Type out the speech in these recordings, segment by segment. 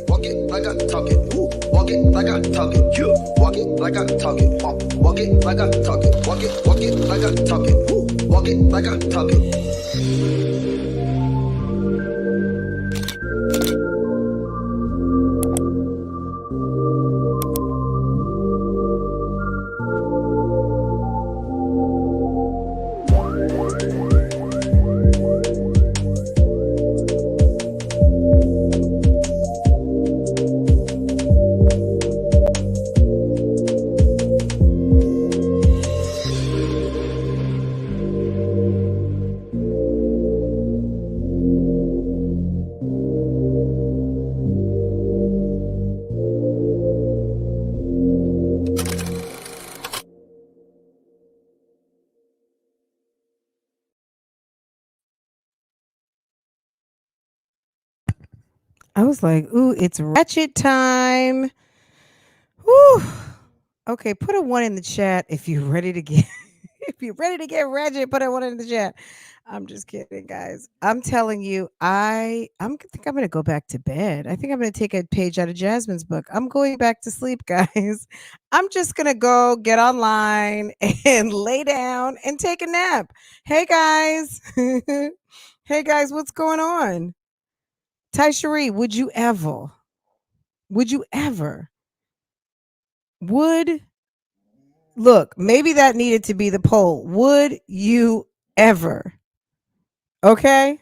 walk it like I talk it. Walk it like I talk it. You walk it like I talk it. Walk it like I talk it. Walk it like I talk it. Walk it like I talk it. I was like, ooh, it's ratchet time. Whew. Okay, put a 1 in the chat if you're ready to get if you're ready to get ratchet, put a 1 in the chat. I'm just kidding, guys. I'm telling you, think I'm gonna go back to bed. I think I'm gonna take a page out of Jasmine's book. I'm going back to sleep, guys. I'm just gonna go get online and lay down and take a nap. Hey guys. Hey guys, what's going on? Ty Cherie, would you ever? Would look, maybe that needed to be the poll. Would you ever? Okay.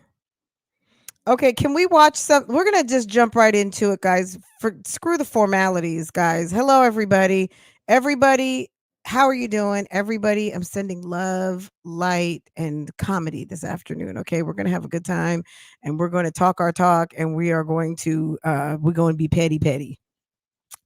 Okay, can we watch some? We're gonna just jump right into it, guys. Screw the formalities, guys. Hello, everybody. Everybody, how are you doing? Everybody, I'm sending love, light, and comedy this afternoon. Okay, we're gonna have a good time, and we're gonna talk our talk, and we're going to be petty.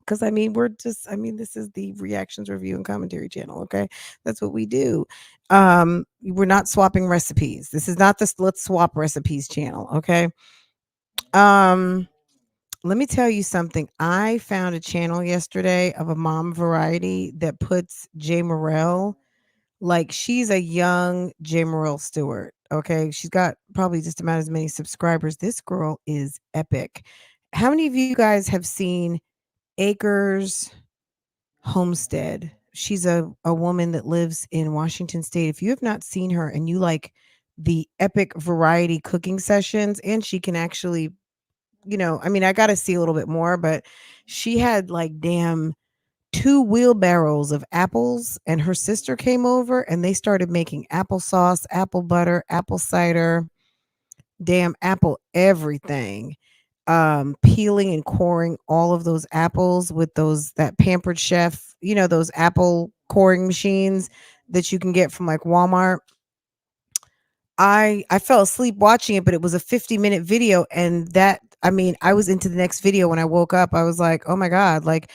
Because this is the reactions, review, and commentary channel. Okay, that's what we do. We're not swapping recipes. This is not this let's swap recipes channel. Okay. Let me tell you something. I found a channel yesterday of a mom variety that puts Jay Morrell, like she's a young Jay Morrell Stewart. Okay, she's got probably just about as many subscribers. This girl is epic. How many of you guys have seen Acres Homestead? She's a woman that lives in Washington State. If you have not seen her and you like the epic variety cooking sessions, and she can actually, I got to see a little bit more, but she had like damn 2 wheelbarrows of apples, and her sister came over and they started making applesauce, apple butter, apple cider, damn apple everything, peeling and coring all of those apples with that Pampered Chef, those apple coring machines that you can get from like Walmart. I fell asleep watching it, but it was a 50-minute video, and I was into the next video when I woke up. I was like, "Oh my god, like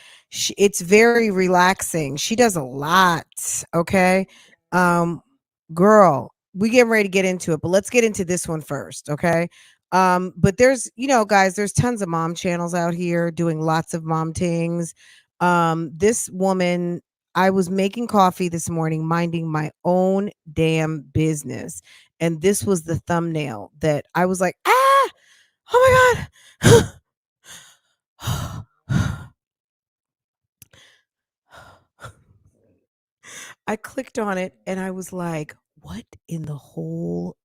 it's very relaxing." She does a lot, okay? Um Girl, we getting ready to get into it, but let's get into this one first, okay? But there's, guys, there's tons of mom channels out here doing lots of mom things. This woman, I was making coffee this morning, minding my own damn business, and this was the thumbnail that I was like, ah, oh my god. I clicked on it and I was like, what in the whole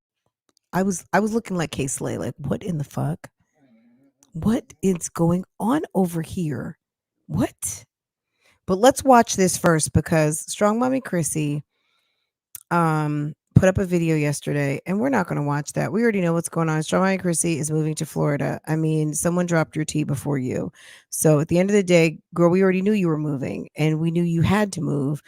I was looking like K Slay, like, what in the fuck? What is going on over here? What? But let's watch this first, because Strong Mommy Chrissy put up a video yesterday, and we're not going to watch that. We already know what's going on. Strong Mommy Chrissy is moving to Florida. I mean, someone dropped your tea before you. So at the end of the day, girl, we already knew you were moving, and we knew you had to move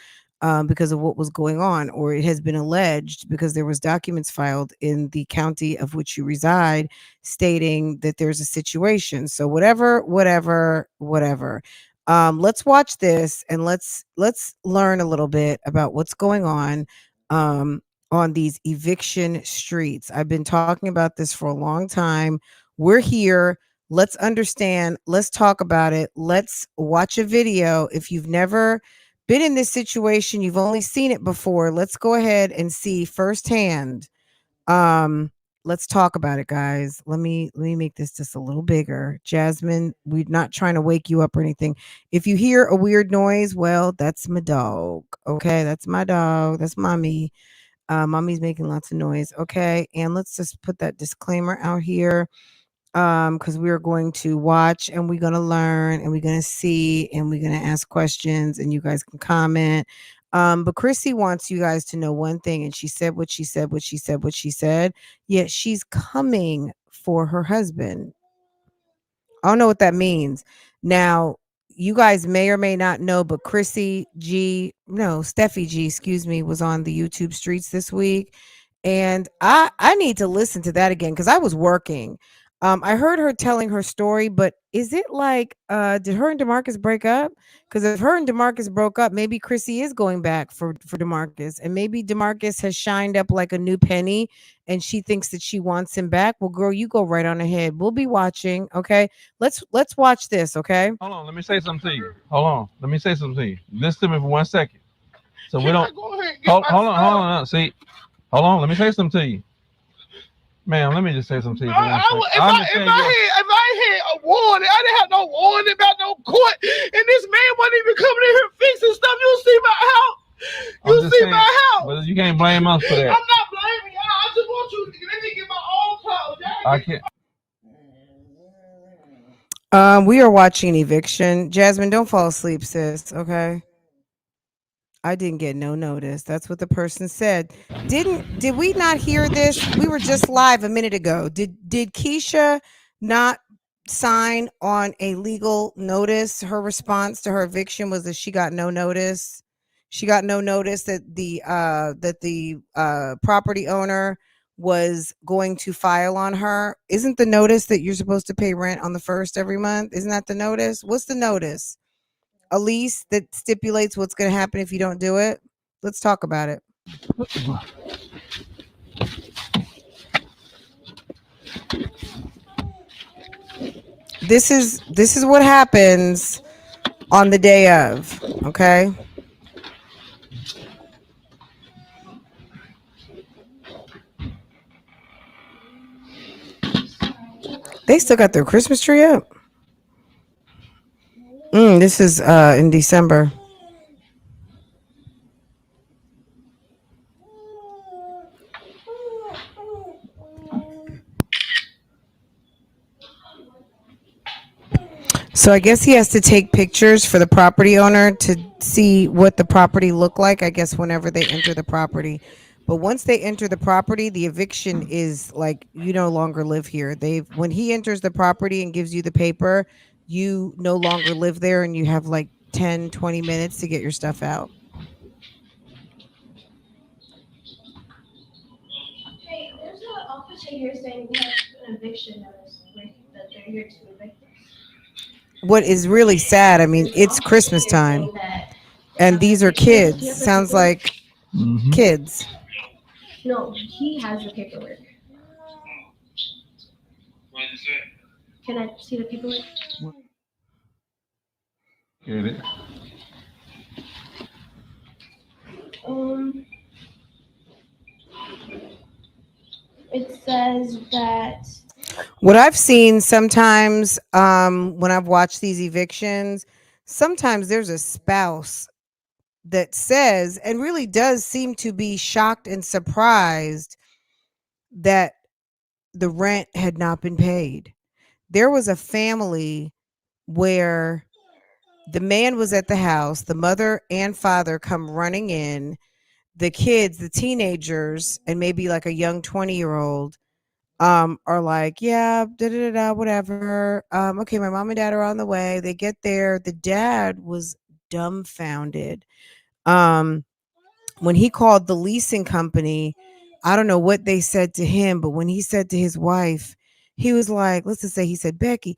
because of what was going on, or it has been alleged, because there was documents filed in the county of which you reside stating that there's a situation. So whatever. Let's watch this, and let's learn a little bit about what's going on these eviction streets. I've been talking about this for a long time. We're here. Let's understand. Let's talk about it. Let's watch a video. If you've never been in this situation, you've only seen it before, let's go ahead and see firsthand let's talk about it, guys. Let me make this just a little bigger. Jasmine, we're not trying to wake you up or anything. If you hear a weird noise, well, that's my dog. Okay, that's my dog. That's mommy. Mommy's making lots of noise. Okay, and let's just put that disclaimer out here, because we're going to watch and we're going to learn and we're going to see and we're going to ask questions and you guys can comment. But Chrissy wants you guys to know one thing, and she said what she said, what she said, what she said. Yet she's coming for her husband. I don't know what that means. Now, you guys may or may not know, but Steffi G, excuse me, was on the YouTube streets this week. And I need to listen to that again because I was working. I heard her telling her story, but is it like, did her and DeMarcus break up? Because if her and DeMarcus broke up, maybe Chrissy is going back for DeMarcus. And maybe DeMarcus has shined up like a new penny and she thinks that she wants him back. Well, girl, you go right on ahead. We'll be watching. Okay. Let's watch this. Okay. Hold on, let me say something to you. Hold on, let me say something to you. Listen to me for 1 second. So we don't. Hold on. See, hold on. Let me say something to you, ma'am. Let me just say something to you. For 1 second. If I had a warning, I didn't have no warning about no court, and this man wasn't even coming in here fixing stuff. You see my house? You see my house? But you can't blame us for that. I'm not blaming y'all. I just want you to let me get my own clothes. I can't. We are watching Eviction. Jasmine, don't fall asleep, sis. Okay. I didn't get no notice. That's what the person said. Did we not hear this? We were just live a minute ago. Did Keisha not sign on a legal notice? Her response to her eviction was that she got no notice. She got no notice that the property owner was going to file on her. Isn't the notice that you're supposed to pay rent on the 1st every month? Isn't that the notice? What's the notice? A lease that stipulates what's going to happen if you don't do it. Let's talk about it. This is what happens on the day of. Okay. They still got their Christmas tree up. This is in December. So I guess he has to take pictures for the property owner to see what the property looked like, I guess, whenever they enter the property. But once they enter the property, the eviction is like, you no longer live here. When he enters the property and gives you the paper, you no longer live there and you have like 10, 20 minutes to get your stuff out. Hey, there's an officer here saying we have an eviction notice that they're here to evict us. What is really sad, I mean, it's Christmas time and these are kids. Sounds like kids. No, he has the paperwork. Can I see the paperwork? Get it. It says that what I've seen sometimes when I've watched these evictions, sometimes there's a spouse that says and really does seem to be shocked and surprised that the rent had not been paid. There was a family where the man was at the house, the mother and father come running in, the kids, the teenagers, and maybe like a young 20-year-old are like, yeah, whatever. Okay, my mom and dad are on the way. They get there. The dad was dumbfounded. When he called the leasing company, I don't know what they said to him, but when he said to his wife, he was like, let's just say he said, Becky,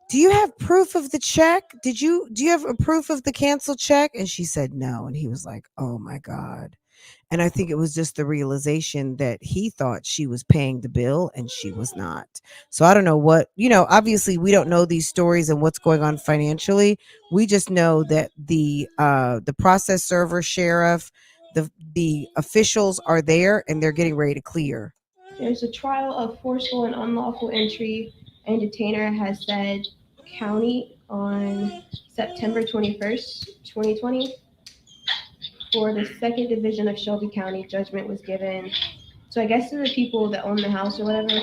do you have proof of the check? Do you have a proof of the canceled check? And she said no. And he was like, oh my God. And I think it was just the realization that he thought she was paying the bill and she was not. So I don't know what, obviously we don't know these stories and what's going on financially. We just know that the process server, sheriff, the officials are there and they're getting ready to clear. There's a trial of forceful and unlawful entry and detainer has said county on September 21st, 2020. For the second division of Shelby County, judgment was given. So I guess to the people that own the house or whatever. I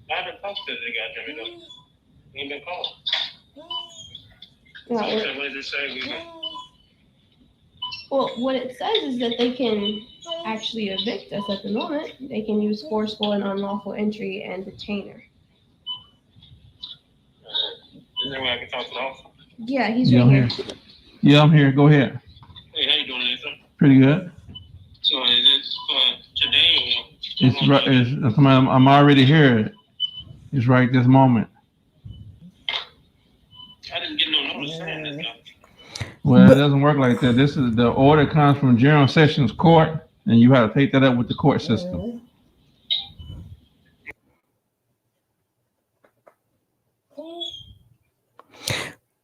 haven't talked to the guy, he ain't been called. Yeah, So what does it say? well, what it says is that they can actually evict us at the moment. They can use forceful and unlawful entry and detainer. Is there a way I can talk to the officer? Yeah, he's Yeah, right I'm here. Yeah, I'm here. Go ahead. Hey, how you doing, Nathan? Pretty good. So is it today or? It's right. I'm already here. It's right this moment. I didn't get no notice saying this. Well, it doesn't work like that. This is the order comes from General Sessions Court, and you have to take that up with the court system.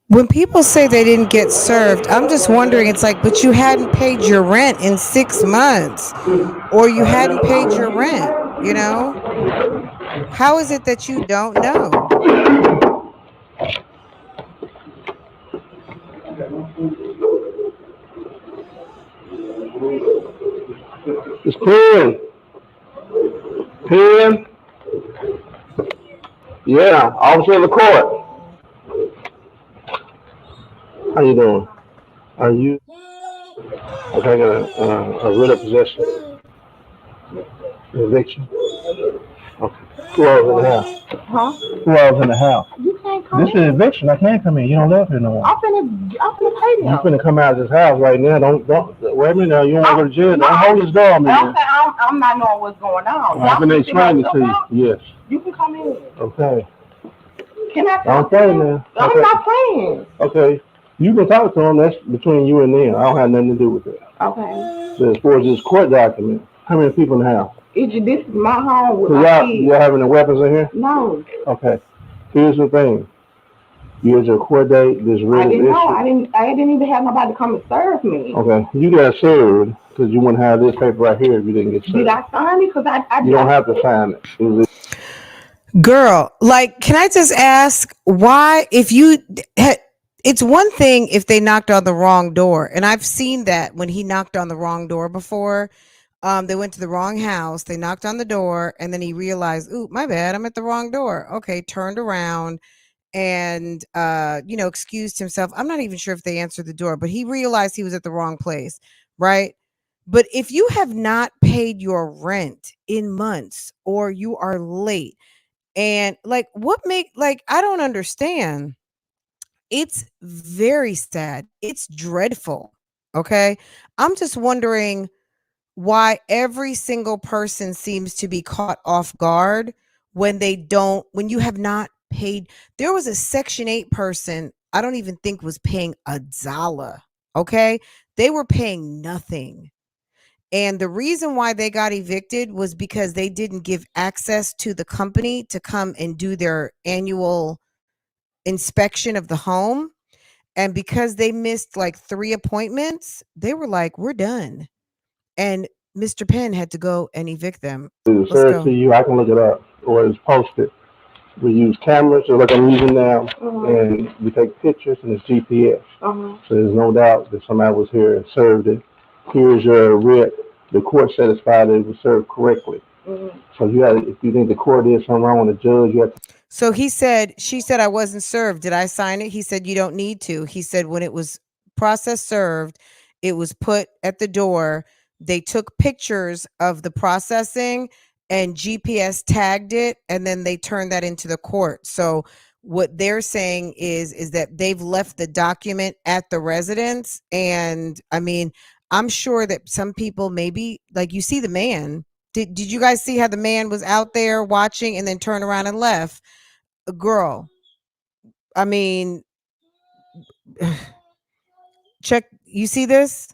When people say they didn't get served, I'm just wondering, it's like, but you hadn't paid your rent in 6 months, or you hadn't paid your rent, you know? How is it that you don't know? It's Pen. Yeah, officer of the court. How you doing? Are you? Okay, I got a writ of possession. Eviction. Okay. Who else in the house? Huh? Who else in the house? You can't come This is eviction. I can't come in. You don't live here no more. I'm finna pay them. You finna come out of this house right now. Don't wait a minute now. You don't want to go to jail. Don't hold this door on me. I'm not knowing what's going on. I'm finna explain it to you. Yes. You can come in. Okay. Can I Don't talk play to him? now. I'm Okay. not playing. Okay. You can talk to them. That's between you and them. I don't have nothing to do with it. Okay. So as far as this court document, how many people in the house? This is my home with So my y'all kids. having the weapons in here? No. Okay. Here's the thing. Here's your court date. This I written didn't know. issue. I didn't even have nobody to come and serve me. Okay. You got served because you wouldn't have this paper right here if you didn't get served. Did I sign it? Because I You don't have to sign it. Girl, like, can I just ask why, if you, it's one thing if they knocked on the wrong door. And I've seen that when he knocked on the wrong door before. They went to the wrong house. They knocked on the door and then he realized, ooh, my bad. I'm at the wrong door. Okay. Turned around and, excused himself. I'm not even sure if they answered the door, but he realized he was at the wrong place. Right. But if you have not paid your rent in months or you are late, and I don't understand. It's very sad. It's dreadful. Okay. I'm just wondering why every single person seems to be caught off guard when you have not paid. There was a Section 8 person, I don't even think was paying $1. Okay. They were paying nothing. And the reason why they got evicted was because they didn't give access to the company to come and do their annual inspection of the home. And because they missed like 3 appointments, they were like, we're done. And Mr. Penn had to go and evict them. It's served to you. I can look it up or it's posted. We use cameras, so like I'm using now, and we take pictures and it's GPS. So there's no doubt that somebody was here and served it. Here's your writ. The court satisfied that it was served correctly. So if you think the court did something wrong with the judge, you have to. So she said, I wasn't served. Did I sign it? He said, you don't need to. He said, when it was process served, it was put at the door. They took pictures of the processing and GPS tagged it, and then they turned that into the court. So what they're saying is that they've left the document at the residence. And I mean, I'm sure that some people maybe, like, you see the man. Did you guys see how the man was out there watching and then turned around and left? A girl. I mean, check. You see this?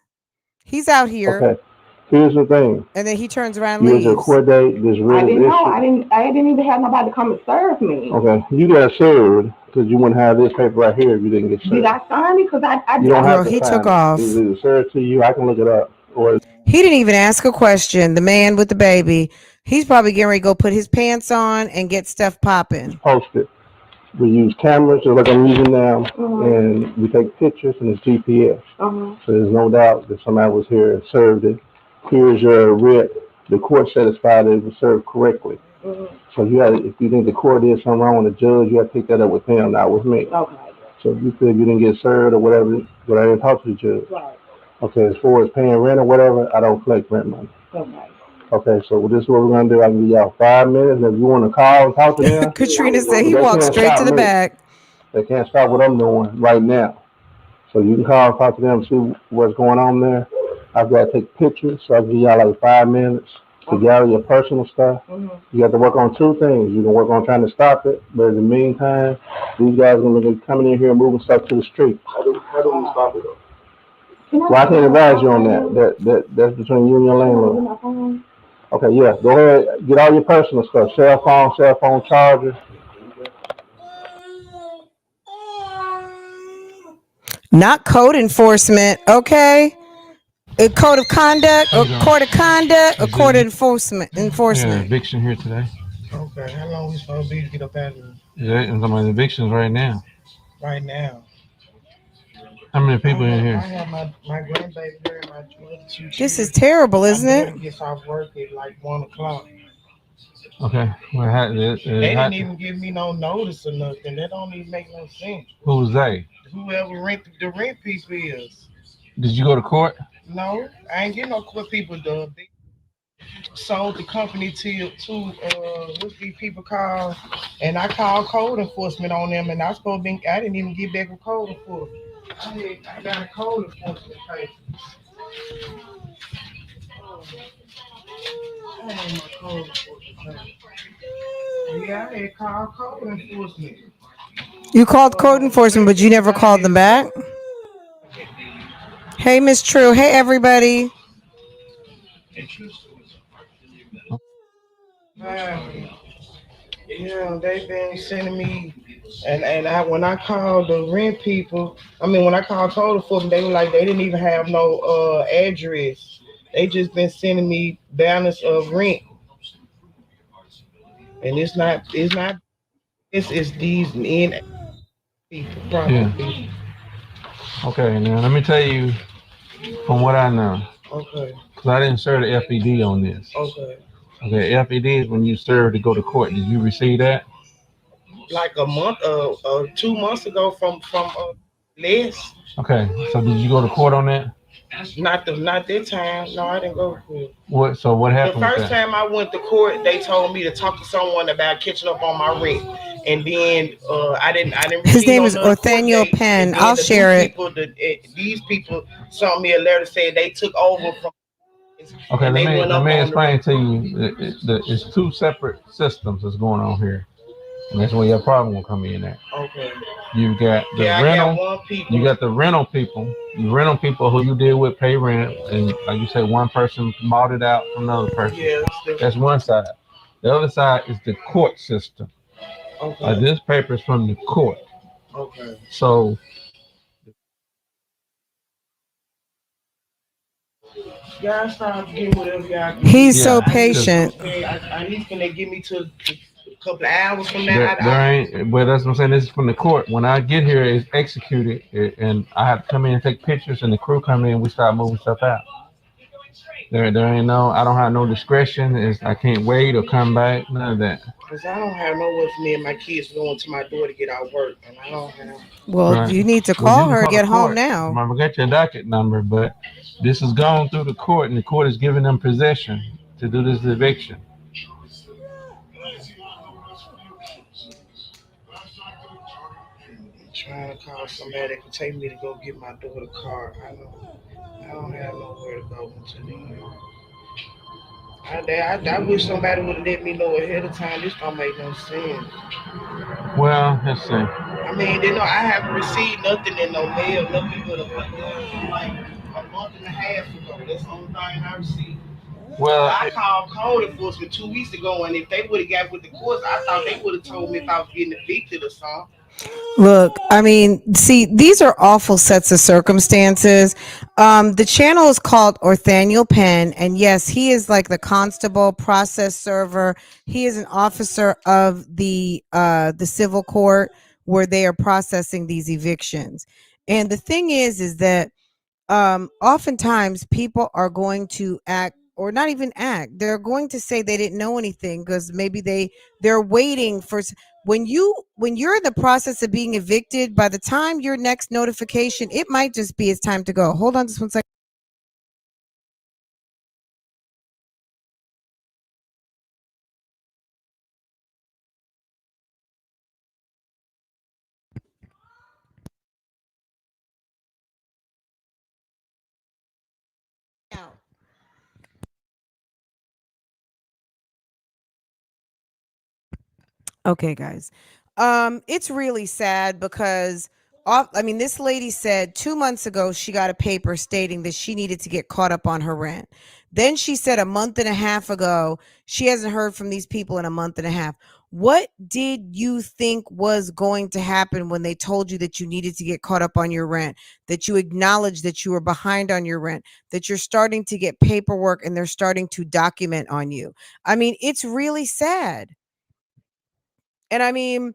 He's out here. Okay. Here's the thing. And then he turns around and Here's your leaves. court date. This I didn't know. I didn't even have nobody to come and serve me. Okay. You got served because you wouldn't have this paper right here if you didn't get served. Did I sign it? Because I you don't have to he sign took it. off. It's served to you. I can look it up. or He didn't even ask a question. The man with the baby. He's probably getting ready to go put his pants on and get stuff popping. posted. We use cameras just like I'm using now, and we take pictures and it's GPS. So there's no doubt that somebody was here and served it. Here's your writ. The court satisfied it was served correctly. So you had, if you think the court did something wrong with the judge, you have to take that up with them, not with me. So if you feel you didn't get served or whatever, but I didn't talk to the judge. Okay, as far as paying rent or whatever, I don't collect rent money. Okay, so this is what we're gonna do. I can give y'all 5 minutes. If you want to call and talk to them, Katrina said he they walked can't straight stop to the me. back. They can't stop what I'm doing right now. So you can call and talk to them, see what's going on there. I've got to take pictures, so I can give y'all like 5 minutes to gather your personal stuff. You have to work on two things. You can work on trying to stop it, but in the meantime, these guys are gonna be coming in here and moving stuff to the street. How do we stop it though? Well, I can't advise you on that. That's between you and your landlord. Okay, yeah. Go ahead, get all your personal stuff. Cell phone charger. Not code enforcement, okay? A code of conduct, or court of conduct, or court of enforcement. Yeah, eviction here today. Okay, how long we supposed to be to get up out of here? Yeah, and some of the evictions right now. Right now. How many people in here? I have my grandbaby here and my two This is terrible, isn't it? He gets off work at like 1 o'clock. Okay. Well, they didn't even give me no notice or nothing. That don't even make no sense. Who's they? Whoever the rent people is. Did you go to court? No, I ain't getting no court people done. They sold the company to what these people call, and I called code enforcement on them, and I didn't even get back with code enforcement. I got a code enforcement case. Yeah, I had called code enforcement. You called code enforcement, but you never called them back? Hey, Miss True. Hey, everybody. Yeah, they've been sending me, and when I called the rent people, when I called code enforcement, they were like they didn't even have no address. They just been sending me balance of rent, and it's these in people. Yeah. Okay, now let me tell you from what I know. Okay. Because I didn't serve the FED on this. Okay. Okay, FED is when you serve to go to court. Did you receive that? Like a month, 2 months ago from Les. Okay, so did you go to court on that? Not that time. No, I didn't go to court. What? So what happened? The first time I went to court, they told me to talk to someone about catching up on my rent, and then I didn't. His name is Nathaniel Penn. I'll share it. These people sent me a letter saying they took over from. Okay, let me explain to you. It's two separate systems that's going on here, and that's where your problem will come in at. Okay. You got the rental. You got the rental people. The rental people who you deal with pay rent, and like you said, one person bought it out from another person. Yeah, that's one side. The other side is the court system. Okay. This paper is from the court. Okay. So. Y'all start getting whatever y'all get. He's so patient. Can they give me to a couple of hours from now? There ain't, but that's what I'm saying. This is from the court. When I get here, it's executed, and I have to come in and take pictures, and the crew come in, and we start moving stuff out. There ain't no, I don't have no discretion. I can't wait or come back, none of that. Because I don't have nowhere for me and my kids going to my door to get out work, and I don't have. Well, right. You need to call her and get home now. I'm gonna get your docket number, but this has gone through the court, and the court is giving them possession to do this eviction. I'm trying to call somebody that can take me to go get my daughter a car. I don't have nowhere to go until I wish somebody would have let me know ahead of time. This don't make no sense. Well, let's see. They know I haven't received nothing in no mail, nothing but like a month and a half ago. That's the only thing I received. Well, I called code enforcement 2 weeks ago, and if they would have got with the courts, I thought they would have told me if I was getting evicted or something. Look, I mean, see, these are awful sets of circumstances. The channel is called Orthaniel Penn, and yes, he is like the constable, process server. He is an officer of the civil court where they are processing these evictions. And the thing is that oftentimes people are going to act or not even act. They're going to say they didn't know anything because maybe they're waiting for when you're in the process of being evicted. By the time your next notification, it might just be it's time to go. Hold on just 1 second. Okay, guys. It's really sad because I mean, this lady said 2 months ago she got a paper stating that she needed to get caught up on her rent. Then she said a month and a half ago she hasn't heard from these people in a month and a half. What did you think was going to happen when they told you that you needed to get caught up on your rent, that you acknowledged that you were behind on your rent, that you're starting to get paperwork and they're starting to document on you? I mean, it's really sad. And I mean,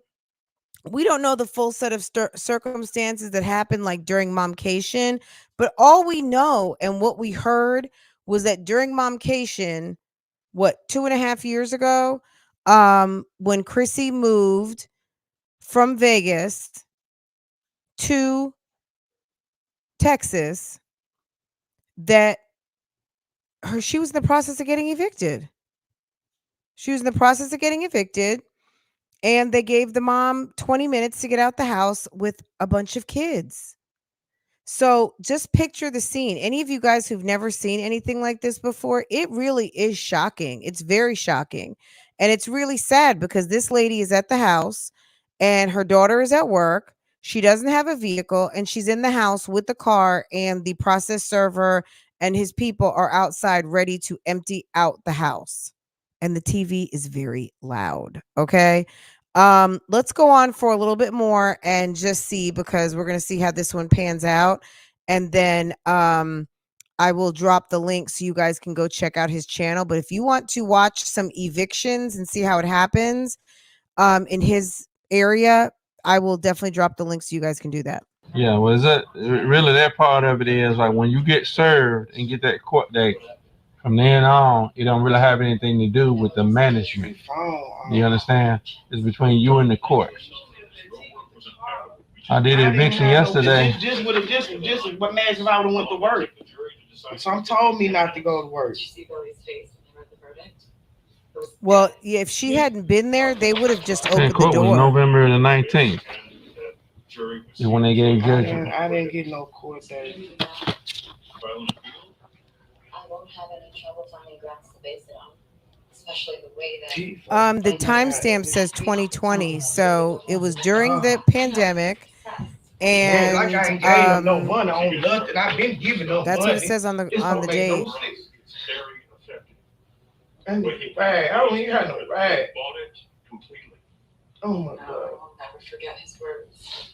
we don't know the full set of circumstances that happened like during momcation, but all we know and what we heard was that during momcation, what, 2.5 years ago, when Chrissy moved from Vegas to Texas, that she was in the process of getting evicted. She was in the process of getting evicted, and they gave the mom 20 minutes to get out the house with a bunch of kids. So just picture the scene. Any of you guys who've never seen anything like this before, it really is shocking. It's very shocking. And it's really sad because this lady is at the house and her daughter is at work. She doesn't have a vehicle and she's in the house with the car, and the process server and his people are outside ready to empty out the house. And the TV is very loud. Okay. Let's go on for a little bit more and just see, because we're going to see how this one pans out. And then I will drop the link so you guys can go check out his channel. But if you want to watch some evictions and see how it happens in his area, I will definitely drop the link so you guys can do that. yeah, well, is that really that part of it is like when you get served and get that court date, from then on, it don't really have anything to do with the management. You understand? It's between you and the court. I did an eviction yesterday. Just what imagine if I would have went to work. Some told me not to go to work. Well, yeah, if she hadn't been there, they would have just opened the Court was door. November the 19th. Is when they gave judgment. I didn't get no court date. I won't have any trouble finding grounds to base it on, especially the way that the timestamp says 2020, so it was during the pandemic, and like I ain't gave them no money on nothing. I've been giving them that's money. what it says on the date. And the bag, I don't even have no bag. Oh my God! I'll never forget his words.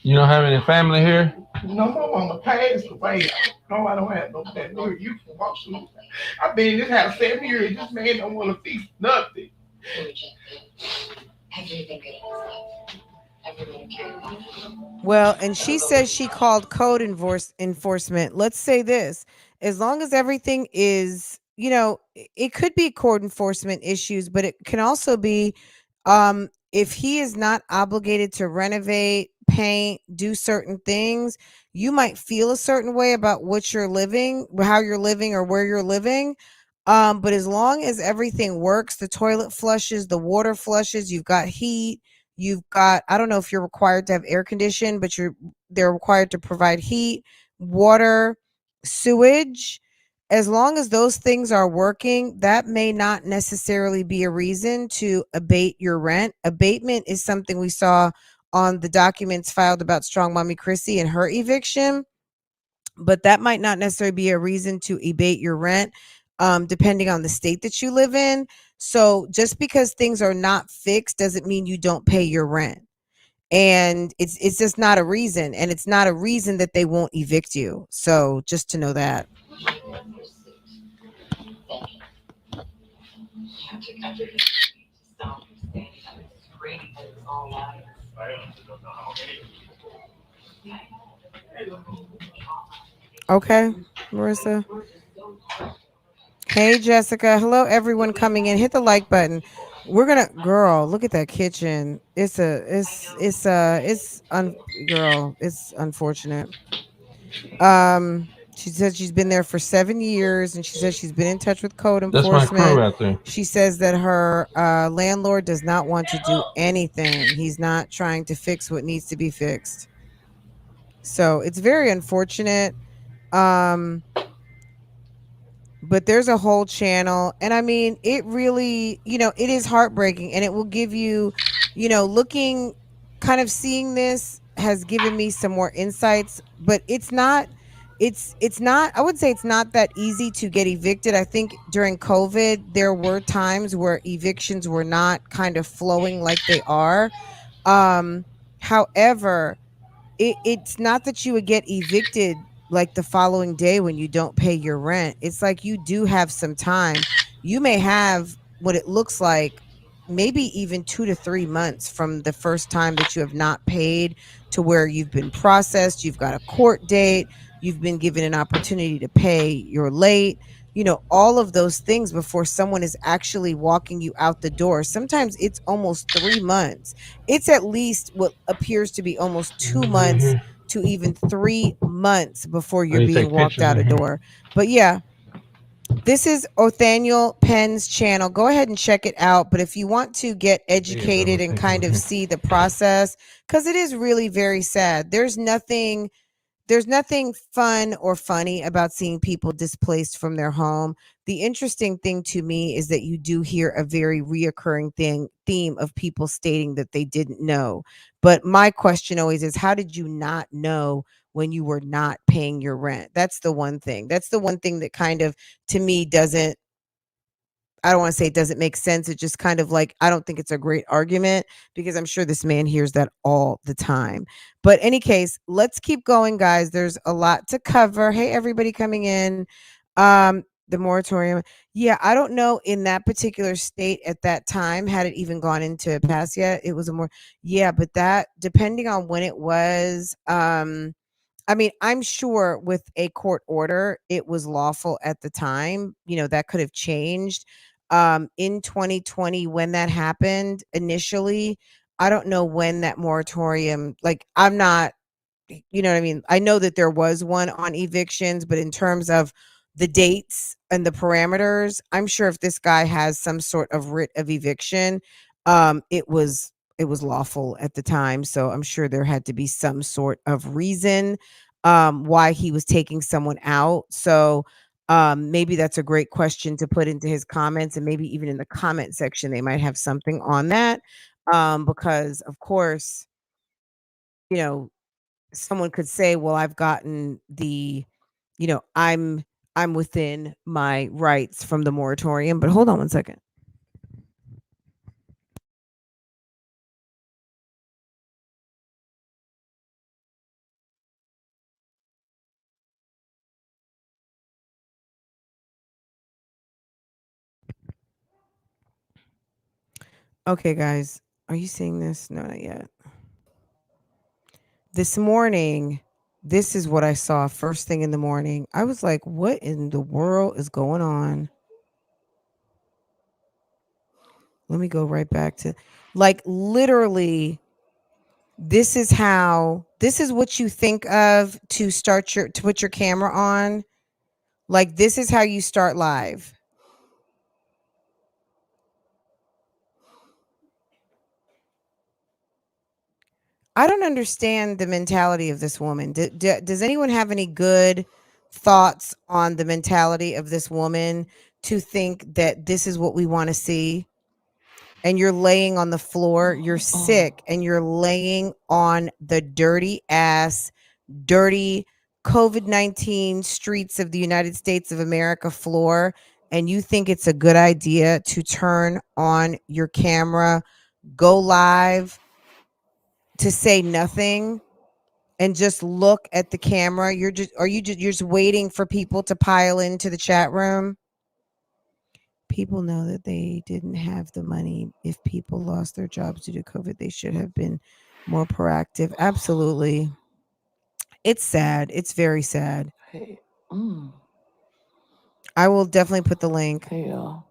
You don't have any family here? No, my mama passed away. No, I don't have no family. You can walk through. I've been in this house 7 years. This man don't want to fix nothing. Everything good in his life. Everyone cared about him. Well, and she says she called code enforcement. Let's say this: as long as everything is, you know, it could be court enforcement issues, but it can also be if he is not obligated to renovate, paint, do certain things, you might feel a certain way about what you're living, how you're living, or where you're living. But as long as everything works, the toilet flushes, the water flushes, you've got heat, you've got, I don't know if you're required to have air conditioning, but they're required to provide heat, water, sewage. As long as those things are working, that may not necessarily be a reason to abate your rent. Abatement is something we saw on the documents filed about Strong Mommy Chrissy and her eviction, but that might not necessarily be a reason to abate your rent. depending on the state that you live in. So just because things are not fixed doesn't mean you don't pay your rent. And it's just not a reason, and it's not a reason that they won't evict you. So just to know that. Okay, Marissa. Hey, Jessica. Hello, everyone coming in. Hit the like button. We're gonna, girl. Look at that kitchen. Girl. It's unfortunate. She said she's been there for 7 years, and she says she's been in touch with code That's my crew enforcement. out there. She says that her landlord does not want to do anything. He's not trying to fix what needs to be fixed. So it's very unfortunate. But there's a whole channel, and I mean, it really, it is heartbreaking, and it will give you, looking, kind of seeing this has given me some more insights. But it's not, I would say it's not that easy to get evicted. I think during COVID there were times where evictions were not kind of flowing like they are. However, it's not that you would get evicted like the following day when you don't pay your rent. It's like you do have some time. You may have what it looks like, maybe even 2 to 3 months from the first time that you have not paid to where you've been processed, you've got a court date, you've been given an opportunity to pay, you're late, all of those things before someone is actually walking you out the door. Sometimes it's almost 3 months. It's at least what appears to be almost 2 months to even 3 months before you're being walked out a door. But yeah, this is Othaniel Penn's channel. Go ahead and check it out. But if you want to get educated and kind of see the process, because it is really very sad. There's nothing fun or funny about seeing people displaced from their home. The interesting thing to me is that you do hear a very reoccurring theme of people stating that they didn't know. But my question always is, how did you not know when you were not paying your rent? That's the one thing. That's the one thing that kind of, to me, doesn't, I don't want to say it doesn't make sense. It just kind of like, I don't think it's a great argument, because I'm sure this man hears that all the time. But any case, let's keep going, guys. There's a lot to cover. Hey, everybody coming in. The moratorium. Yeah, I don't know in that particular state at that time, had it even gone into pass yet. It was but that, depending on when it was, I mean, I'm sure with a court order, it was lawful at the time. That could have changed. In 2020, when that happened initially, I don't know when that moratorium, like, I'm not, you know what I mean? I know that there was one on evictions, but in terms of the dates and the parameters, I'm sure if this guy has some sort of writ of eviction, it was lawful at the time. So I'm sure there had to be some sort of reason why he was taking someone out. So maybe that's a great question to put into his comments, and maybe even in the comment section they might have something on that, because of course, someone could say, well, I've gotten the, I'm within my rights from the moratorium. But hold on one second. Okay, guys, are you seeing this? No, not yet. This morning, this is what I saw first thing in the morning. I was like, what in the world is going on? Let me go right back to, like, literally, this is what you think of to put your camera on. Like, this is how you start live. I don't understand the mentality of this woman. Does anyone have any good thoughts on the mentality of this woman to think that this is what we want to see? And you're laying on the floor, you're sick, and you're laying on the dirty COVID-19 streets of the United States of America floor, and you think it's a good idea to turn on your camera, go live, to say nothing and just look at the camera, you're just waiting for people to pile into the chat room? People know that they didn't have the money. If people lost their jobs due to COVID, they should have been more proactive. Absolutely. It's sad. It's very sad. Hey, I will definitely put the link. hey, y'all.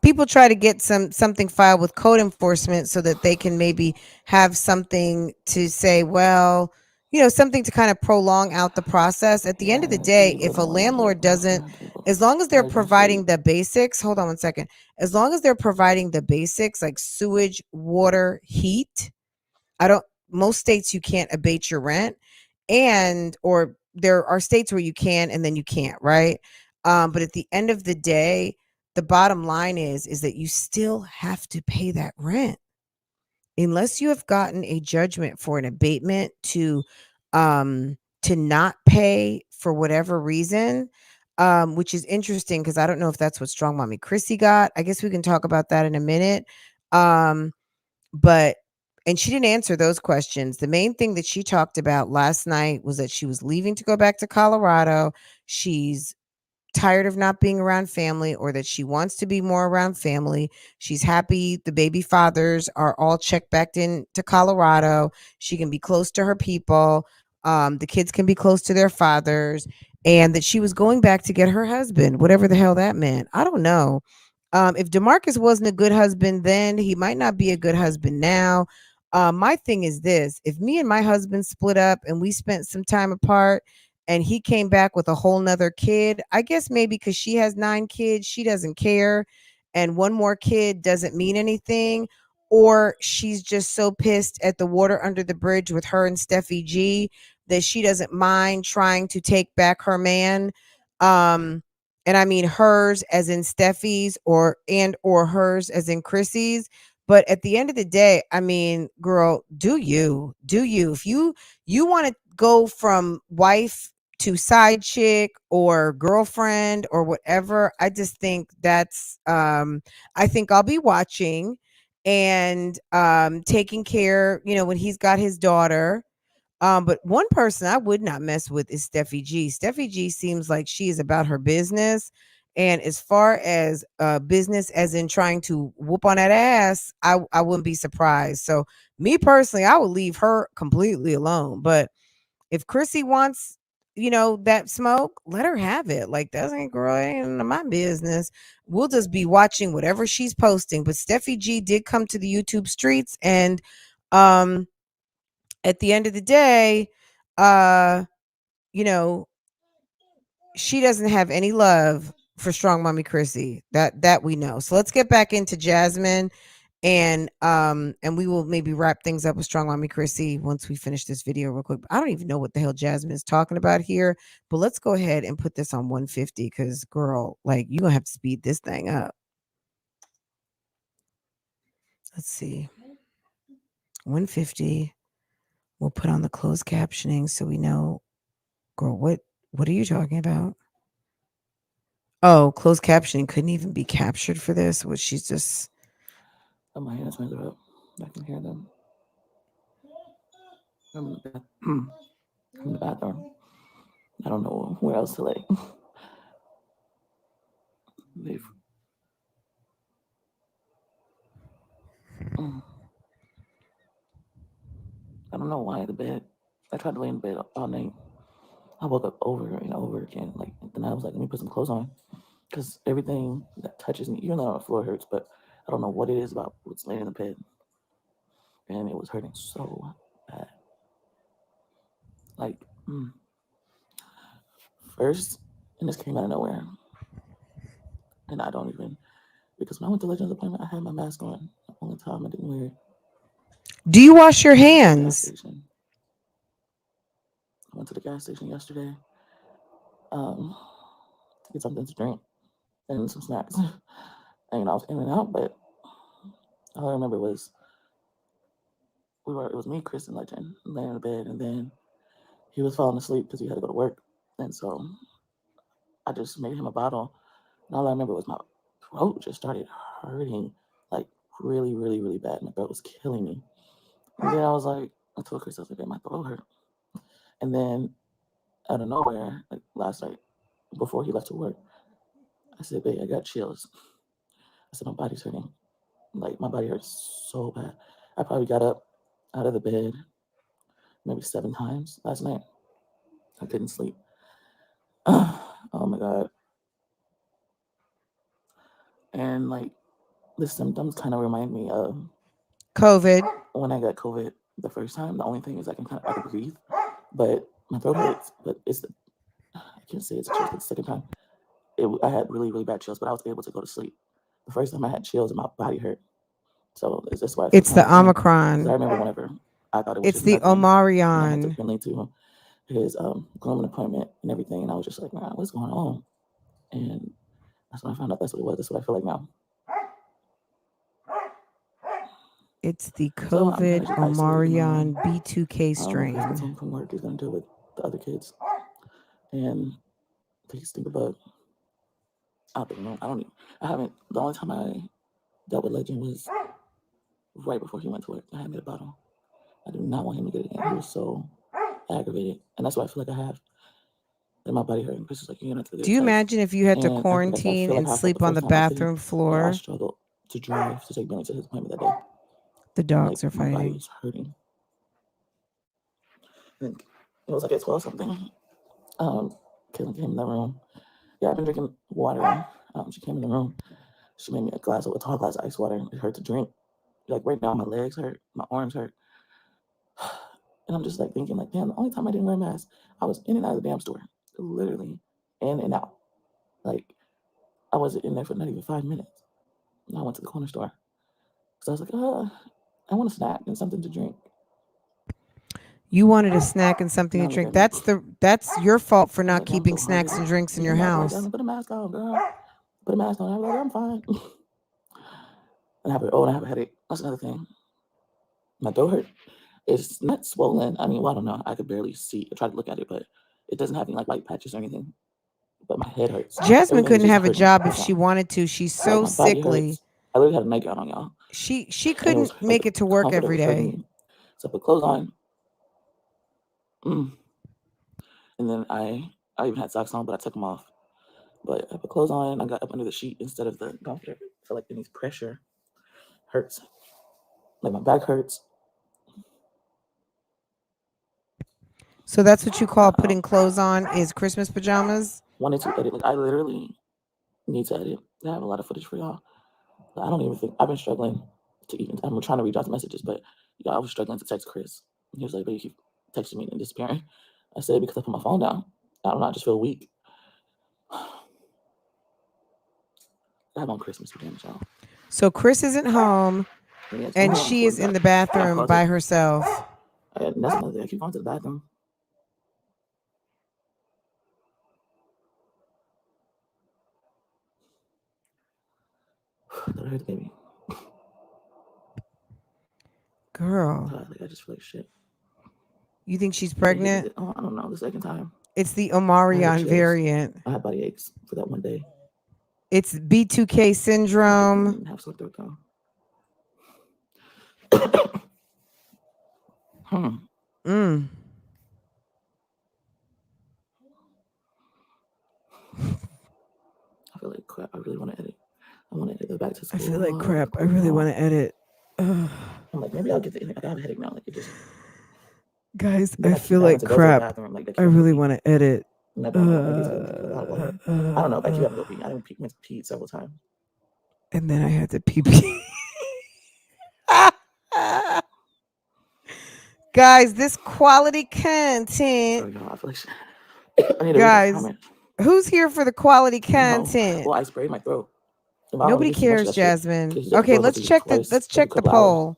People try to get something filed with code enforcement so that they can maybe have something to say, well, something to kind of prolong out the process. At the end of the day, if a landlord doesn't, as long as they're providing the basics, hold on one second, as long as they're providing the basics like sewage, water, heat, most states you can't abate your rent, or there are states where you can and then you can't, right? But at the end of the day, the bottom line is that you still have to pay that rent unless you have gotten a judgment for an abatement to not pay for whatever reason, which is interesting because I don't know if that's what Strong Mommy Chrissy got. I guess we can talk about that in a minute. But and she didn't answer those questions. The main thing that she talked about last night was that she was leaving to go back to Colorado. She's tired of not being around family, or that she wants to be more around family. She's happy the baby fathers are all checked back in to Colorado. She can be close to her people. The kids can be close to their fathers, and that she was going back to get her husband, whatever the hell that meant. I don't know. If DeMarcus wasn't a good husband then, he might not be a good husband now. My thing is this: if me and my husband split up and we spent some time apart and he came back with a whole nother kid, I guess maybe because she has 9 kids, she doesn't care. And one more kid doesn't mean anything. Or she's just so pissed at the water under the bridge with her and Steffi G that she doesn't mind trying to take back her man. And I mean hers as in Steffi's, or hers as in Chrissy's. But at the end of the day, I mean, girl, do you. If you want to go from wife to side chick or girlfriend or whatever, I just think that's I think I'll be watching and taking care, when he's got his daughter. But one person I would not mess with is Steffi G. Steffi G seems like she is about her business. And as far as business, as in trying to whoop on that ass, I wouldn't be surprised. So me personally, I would leave her completely alone. But if Chrissy wants, that smoke, let her have it. Like, that ain't, girl, ain't none of my business. We'll just be watching whatever she's posting. But Steffi G did come to the YouTube streets, and at the end of the day, she doesn't have any love for Strong Mommy Chrissy. That we know. So let's get back into Jasmine, and we will maybe wrap things up with Strong Mommy Chrissy once we finish this video real quick. I don't even know what the hell Jasmine is talking about here, but let's go ahead and put this on 150 because, girl, like, you're gonna have to speed this thing up. Let's see. 150. We'll put on the closed captioning so we know. Girl, what are you talking about? Oh, closed captioning couldn't even be captured for this. Which she's just. Oh, my hands went up. I can hear them. I'm in the bathroom. I don't know where else to lay. I don't know why the bed. I tried to lay in bed all night. I woke up over and over again. Like, then I was like, let me put some clothes on, because everything that touches me, even though the floor hurts, but I don't know what it is about what's laying in the bed, and it was hurting so bad. Like, first, and this came out of nowhere, and I don't even, because when I went to Legends appointment, I had my mask on. The only time I didn't wear it. Do you wash your hands? I went to the gas station yesterday to get something to drink and some snacks. And I was in and out, but all I remember was it was me, Chris, and Legend laying in the bed, and then he was falling asleep because he had to go to work. And so I just made him a bottle. And all I remember was my throat just started hurting, like really, really, really bad. My throat was killing me. And then I was like, I told Chris, I was like, "Babe, my throat hurt." And then out of nowhere, like last night, before he left to work, I said, "Babe, I got chills." I said, "My body's hurting. Like, my body hurts so bad." I probably got up out of the bed maybe 7 times last night. I couldn't sleep. Oh my God. And like the symptoms kind of remind me of COVID. when I got COVID the first time. The only thing is I can breathe, but my throat hurts. But I can't say it's a chills. The second time, I had really, really bad chills, but I was able to go to sleep. The first time I had chills and my body hurt. So that's why It's the I Omicron. remember whenever I thought it was It's the Omarion. Finally to his grooming appointment and everything, and I was just like, "Man, what's going on?" And that's when I found out that's what it was. That's what I feel like now. It's the COVID Omarion B2K strain. He's home from work. He's gonna deal with the other kids, and take a stink bug out the room. I haven't. The only time I dealt with Legend was right before he went to work. I had made a bottle. I did not want him to get it again. He was so aggravated, and that's what I feel like I have. And my body hurting. Chris is like, "You're gonna have to get Do you it imagine if you had to And quarantine and sleep on the bathroom I floor? struggled to drive to take Billy to his appointment that day. The dogs are My body fighting. was hurting. I think it was like at 12 something. Kaylin came in the room. Yeah, I've been drinking water. She came in the room. She made me a tall glass of ice water. It hurt to drink. Like right now, my legs hurt, my arms hurt. And I'm just like thinking, like, damn, the only time I didn't wear a mask, I was in and out of the damn store. Literally in and out. Like, I wasn't in there for not even 5 minutes. And I went to the corner store. So I was like, I want a snack and something to drink. You wanted a snack and something to drink. That's your fault for not keeping snacks and drinks in your house. Put a mask on, girl. Put a mask on. I was like, I'm fine. And I have a headache. That's another thing. My throat hurt. It's not swollen. I mean, well, I don't know. I could barely see. I tried to look at it, but it doesn't have any like white patches or anything. But my head hurts. Jasmine couldn't have a job if she wanted to. She's so sickly. I literally had a nightgown on, y'all. She couldn't make it to work every day. So I put clothes on. And then I even had socks on, but I took them off. But I put clothes on. I got up under the sheet instead of the comforter. I feel like any pressure hurts. Like my back hurts. So that's what you call putting clothes on is Christmas pajamas? Wanted to edit. Like I literally need to edit. I have a lot of footage for y'all. I don't even think I've been struggling to even. I'm trying to read y'all's messages, but I was struggling to text Chris. He was like, "But you keep texting me and disappearing." I said because I put my phone down. I don't know. I just feel weak. I'm on Christmas pajamas, y'all. So Chris isn't home, and she is in the bathroom by herself. That's another thing. I keep going to the bathroom. That hurts, baby. Girl. I just feel like shit. You think she's pregnant? I don't know. The second time. It's the Omarion variant. I had body aches for that one day. It's B2K syndrome. Have sore throat though. I feel like crap. I really want to edit. I want to edit back to school. I feel like crap. I really want to edit. I'm like, maybe I'll get the. I have a headache now. Like it just. Guys, I feel like crap. I really want to edit. I don't know. If I keep having to go pee. I didn't pee several times. And then I had to pee. Guys, this quality content. I feel like guys, who's here for the quality content? Well, I sprayed my throat. Nobody cares, Jasmine. Okay, let's check the poll.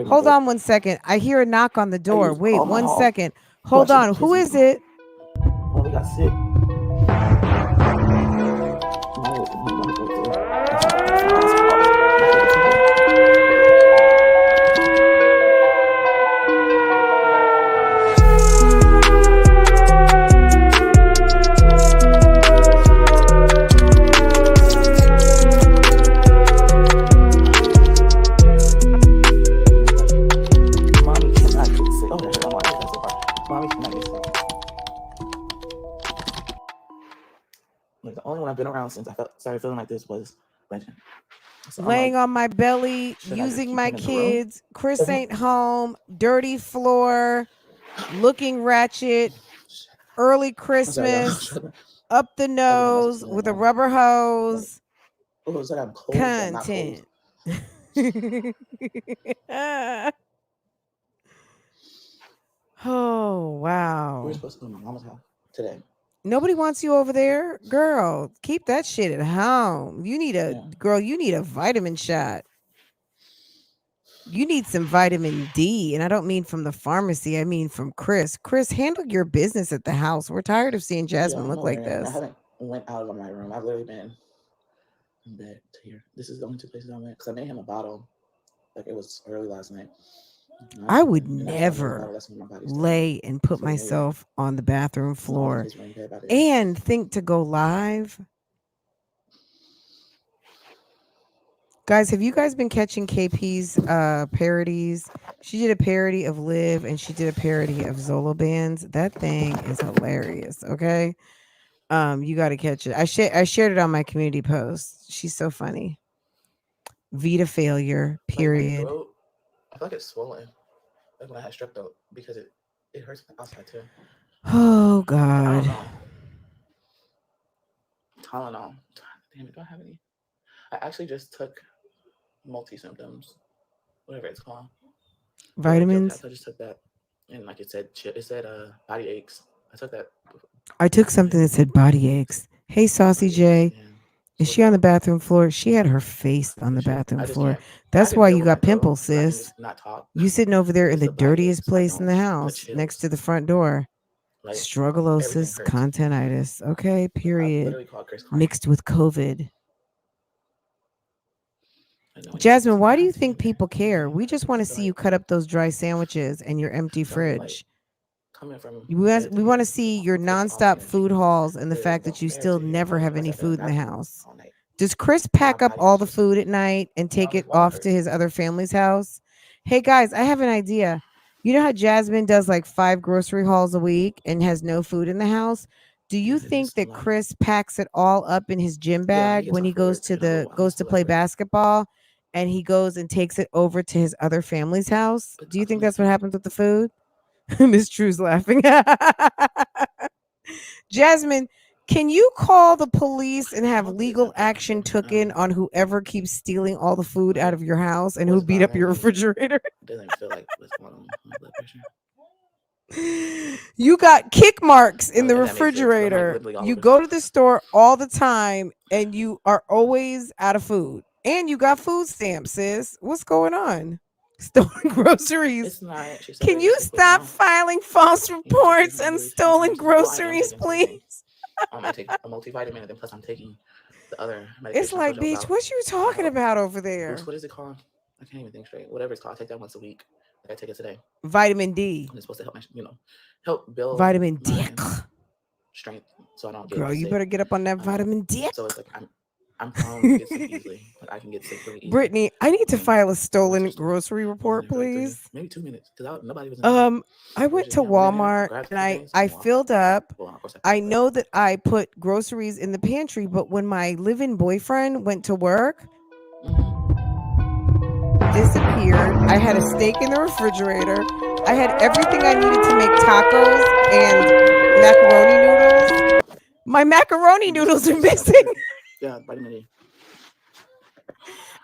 Hold on 1 second. I hear a knock on the door. Wait 1 second. Hold on. Who is it? Oh, we got sick. around since I started feeling like this was legend. So Laying on my belly, should I just using keep my him in the room? kids. Chris ain't home. Dirty floor. Looking ratchet. Early Christmas. Up the nose with a rubber hose. Oh, it's like I'm cold, but I'm not cold. Content. Oh, wow. We're supposed to go to my mama's house today. Nobody wants you over there. Girl, keep that shit at home. You need you need a vitamin shot. You need some vitamin D. And I don't mean from the pharmacy. I mean from Chris. Chris, handle your business at the house. We're tired of seeing Jasmine look like this. I haven't went out of my room. I've literally been in bed to here. This is the only two places I went because I made him a bottle. Like it was early last night. I would never lay and put myself on the bathroom floor and think to go live. Guys, have you guys been catching KP's parodies? She did a parody of Liv and she did a parody of Zolo Bands. That thing is hilarious, okay? You got to catch it. I shared it on my community post. She's so funny. Veda failure, period. I feel like it's swollen. Like when I had strep throat because it hurts outside too. Oh God. Tylenol. Damn it, do I have any? I actually just took multi-symptoms, whatever it's called. Vitamins. I just took that, and like it said body aches. I took that. I took something that said body aches. Hey, Saucy J. Is she on the bathroom floor? She had her face on the bathroom floor. That's why you got pimples, sis. You sitting over there in the dirtiest place in the house, next to the front door. Struggleosis, contentitis. Okay, period. Mixed with COVID. Jasmine, why do you think people care? We just want to see you cut up those dry sandwiches and your empty fridge. We want to see your nonstop food hauls and the fact that you still never have any food in the house. Does Chris pack up all the food at night and take it off to his other family's house? Hey guys, I have an idea. You know how Jasmine does like 5 grocery hauls a week and has no food in the house? Do you think that Chris packs it all up in his gym bag when he goes to play basketball and he goes and takes it over to his other family's house? Do you think that's what happens with the food? Miss True's laughing. Jasmine, can you call the police and have legal action taken on whoever keeps stealing all the food out of your house and who beat up your refrigerator? It doesn't feel like what's going on with my blood pressure. You got kick marks in the refrigerator. You go to the store all the time and you are always out of food. And you got food stamps, sis. What's going on? Stolen groceries. Can you stop filing false reports and stolen groceries, please? I take a multivitamin and then plus I'm taking the other medication. It's like, bitch, what you talking about over there? What is it called? I can't even think straight. Whatever it's called, I take that once a week. Like I take it today. Vitamin D. And it's supposed to help help build vitamin D strength, so I don't get Girl, sick. You better get up on that vitamin D. So it's like I'm prone to get sick easily. Like I can get sick really easily. Brittany, I need to file a stolen grocery report, please. Maybe 2 minutes because nobody was. I went to Walmart and I filled up. I know that I put groceries in the pantry, but when my live-in boyfriend went to work, disappeared. I had a steak in the refrigerator. I had everything I needed to make tacos and macaroni noodles. My macaroni noodles are missing. Yeah, vitamin D.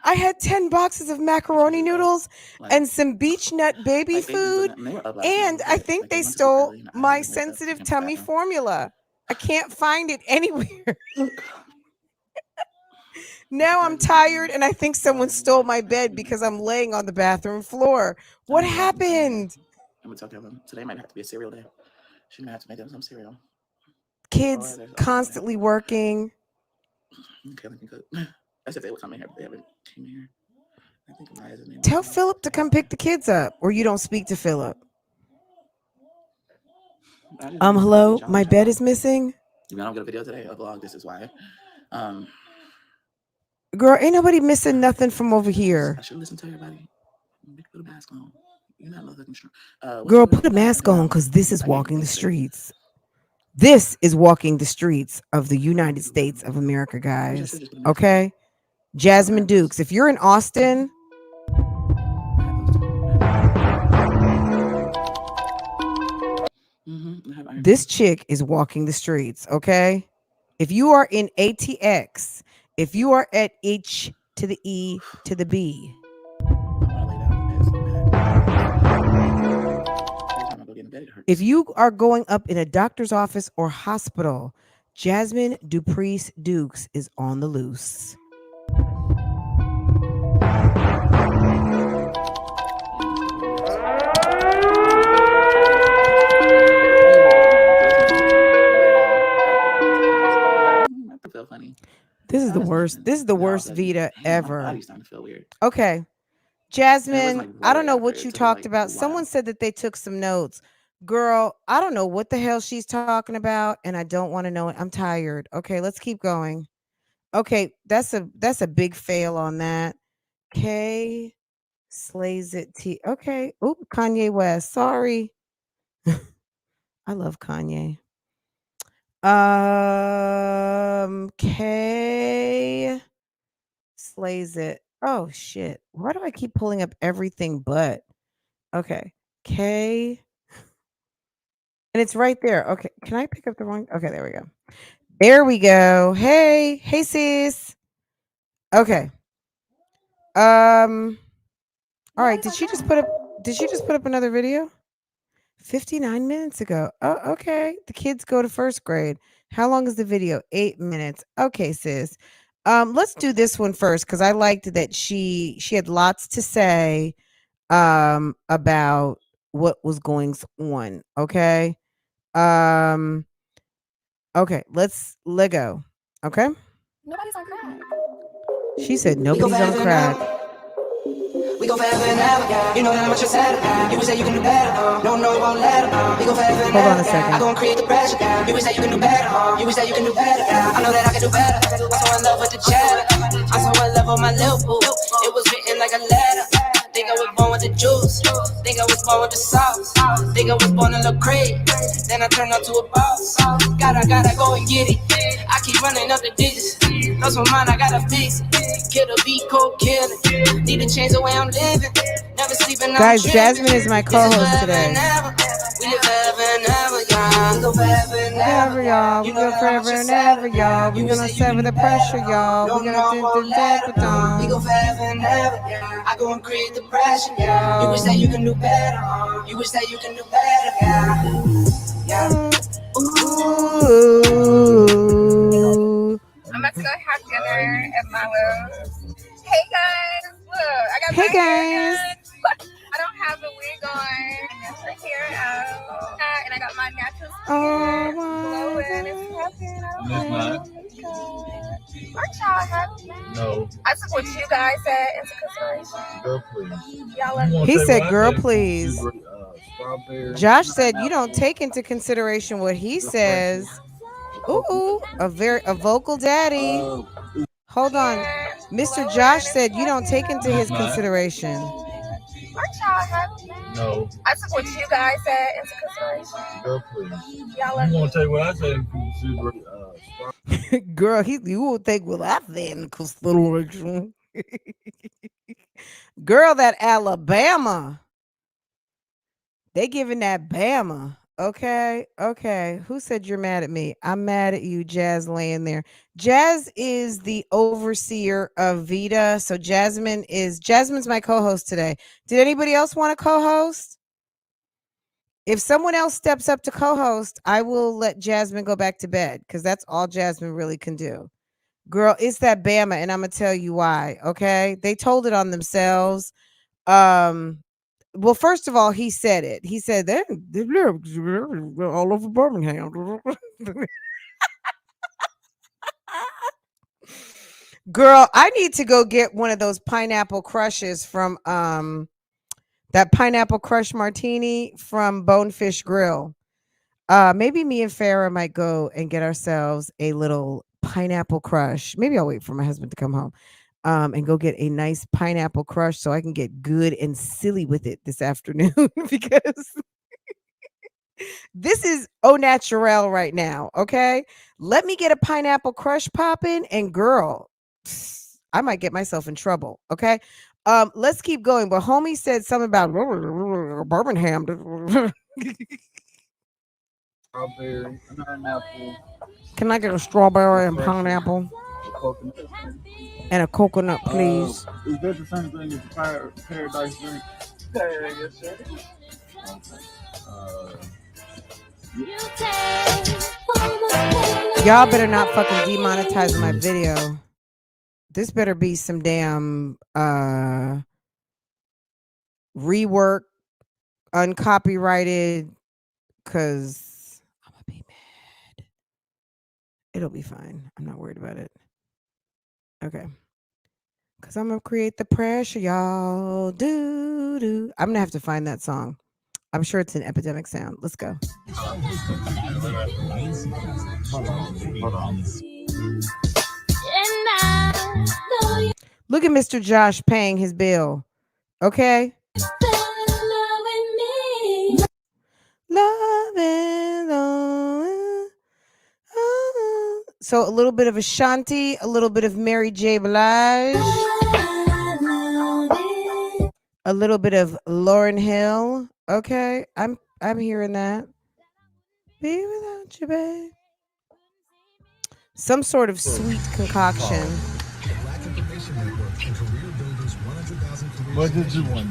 I had 10 boxes of macaroni noodles and some beach nut baby food. And I think they stole my sensitive tummy formula. I can't find it anywhere. Now I'm tired and I think someone stole my bed because I'm laying on the bathroom floor. What happened? I'm gonna talk to them. Today might have to be a cereal day. She might have to make them some cereal. Kids constantly working. Okay, let me cook. I said they would come in here, but they haven't came in here. I think Amaya's name. Tell Philip to come pick the kids up, or you don't speak to Philip. Hello, my bed is missing. I don't get a video today, a vlog. This is why. Girl, ain't nobody missing nothing from over here. I should listen to everybody. Put a mask on. You're not looking strong. Girl, put a mask on because this is walking the streets. This is walking the streets of the United States of America, guys. Okay? Jasmine Dukes. If you're in Austin, this chick is walking the streets, okay? If you are in ATX, if you are at H to the E to the B, if you are going up in a doctor's office or hospital, Jasmine Duprice Dukes is on the loose. This is the worst. This is the worst Veda ever. Okay. Jasmine, I don't know what you talked about. Someone said that they took some notes. Girl, I don't know what the hell she's talking about, and I don't want to know it. I'm tired. Okay, let's keep going. Okay, that's a big fail on that. K slays it T. Okay. Oop, Kanye West. Sorry. I love Kanye. K slays it. Oh shit. Why do I keep pulling up everything but? Okay. K. And it's right there. Okay. Can I pick up the wrong? Okay, there we go. There we go. Hey, sis. Okay. All right. Did she just put up another video? 59 minutes ago. Oh, okay. The kids go to first grade. How long is the video? 8 minutes. Okay, sis. Let's do this one first because I liked that she had lots to say about what was going on. Okay. Okay, let's let go. Okay. Nobody's on crack. She said nobody's on crack. We go forever and ever. You know that I'm much sad. You would say you can do better. Don't know won't let her. We go forever and ever. Hold on a second. I gon' create the pressure. You would say you can do better. You would say you can do better. I know that I can do better. I'm so in love with the chatter. I'm so in love with my little boo. It was written like a letter. Think I was born with the juice. Think I was born with the sauce. Think I was born to look great. Then I turned out to a boss. Gotta go and get it. I keep running up the digits. Lost my mind, I gotta fix it. Kill the beat, cold kill it. Need to change the way I'm living. Never sleeping. Guys, Jasmine is my co-host today. We live forever and ever, y'all. We go forever and ever, y'all. We go forever and ever, y'all. We gonna sever the pressure, y'all. We gonna do the We go forever and ever. I go and create the pressure, y'all. You wish that you can do better. You wish that you can do better, yeah. Ooh. I'm about to go have dinner at Malo's. Hey guys, look, I got Hey my hair guys. done. I don't have the wig on. Natural hair out. And I got my natural Oh skin glowing. It's popping. I don't know. Aren't y'all happy? No. I took what you guys said into consideration. Girl, please. Y'all let He said, "Girl, please." Josh said, "You don't take into consideration what he says." Ooh, a vocal daddy. Hold on, Mr. Josh said, "You don't take into his consideration." Aren't y'all happy? No. I took what you guys said into consideration. Girl, please. Y'all let You want to take what I said into consideration? Girl, you will take what I said in consideration. Girl, that Alabama. They giving that Bama. Okay. Who said you're mad at me? I'm mad at you, Jazz, laying there. Jazz is the overseer of Veda. So Jasmine's my co-host today. Did anybody else want to co-host? If someone else steps up to co-host, I will let Jasmine go back to bed because that's all Jasmine really can do. Girl, it's that Bama, and I'm gonna tell you why. Okay. They told it on themselves. Well, first of all, he said it. He said they're all over Birmingham. Girl, I need to go get one of those pineapple crushes from that pineapple crush martini from Bonefish Grill. Maybe me and Farrah might go and get ourselves a little pineapple crush. Maybe I'll wait for my husband to come home. And go get a nice pineapple crush so I can get good and silly with it this afternoon because This is au naturel right now, okay? Let me get a pineapple crush popping, and girl, I might get myself in trouble, okay? Let's keep going. But homie said something about Birmingham. Strawberry, pineapple. Can I get a strawberry and pineapple and a coconut, please? Is that the same thing as the paradise drink? Yes, sir. Y'all better not fucking demonetize my video. This better be some damn rework, uncopyrighted, cause I'm gonna be mad. It'll be fine. I'm not worried about it. Okay. Cause I'm gonna create the pressure, y'all. Do. I'm gonna have to find that song. I'm sure it's an Epidemic Sound. Let's go. Look at Mr. Josh paying his bill. Okay. So a little bit of Ashanti, a little bit of Mary J. Blige, a little bit of Lauryn Hill. Okay, I'm hearing that. Be without you, babe. Some sort of sweet concoction. What did you want?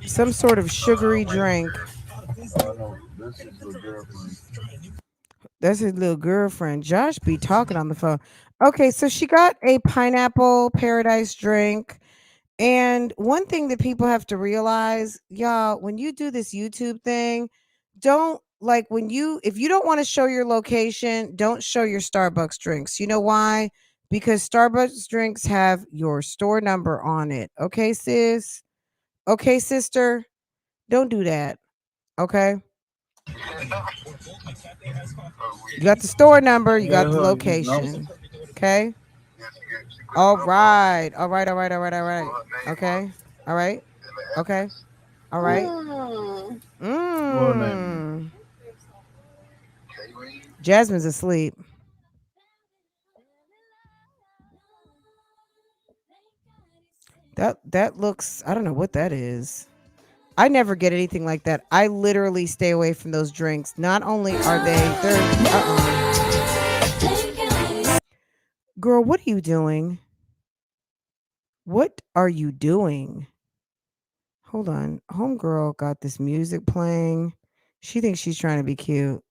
Some sort of sugary drink. This is the girlfriend. That's his little girlfriend. Josh be talking on the phone. Okay, so she got a pineapple paradise drink. And one thing that people have to realize, y'all, when you do this YouTube thing, don't like if you don't want to show your location, don't show your Starbucks drinks. You know why? Because Starbucks drinks have your store number on it. Okay, sis? Okay, sister? Don't do that. Okay? You got the store number, you got the location. Okay? All right. Okay. All right. Okay. All right. Jasmine's asleep. That looks, I don't know what that is. I never get anything like that. I literally stay away from those drinks. Not only are Girl, what are you doing? What are you doing? Hold on. Homegirl got this music playing. She thinks she's trying to be cute.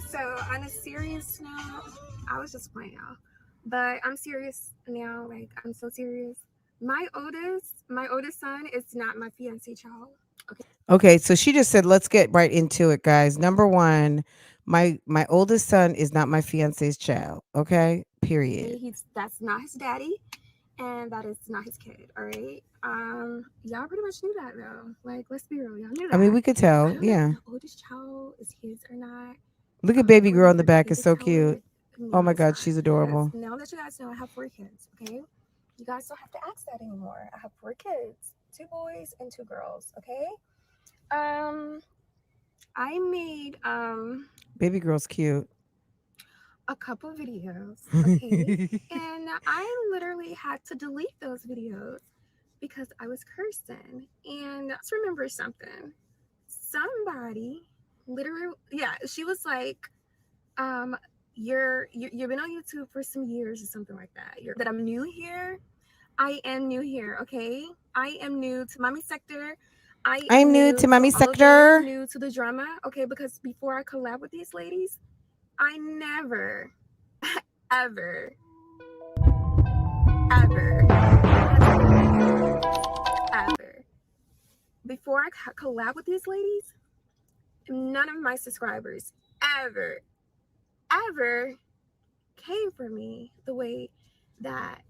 So on a serious note, I was just playing out, but I'm serious now. Like, I'm so serious. My oldest son is not my fiancé child. Okay, so she just said, let's get right into it, guys. Number one, my oldest son is not my fiance's child. Okay, period. That's not his daddy, and that is not his kid. All right. Y'all pretty much knew that though. Like, let's be real, y'all knew that. I mean, we could tell. I don't know Yeah. if the oldest child is his or not. Look at baby girl in the back. Is so cute. Oh my God, she's adorable. Now that you guys know I have 4 kids, okay? You guys don't have to ask that anymore. I have 4 kids, 2 boys and 2 girls, okay? I made Baby girl's cute. a couple videos, okay? And I literally had to delete those videos because I was cursing. And let's remember something. Somebody literally, yeah, she was like, you've been on YouTube for some years or something like that. That I'm new here. I am new here, okay? I am new to Mommy Sector. I'm new to Mommy Sector. New to the drama, okay? Because before I collab with these ladies, I never, ever, before I collab with these ladies, none of my subscribers ever came for me the way that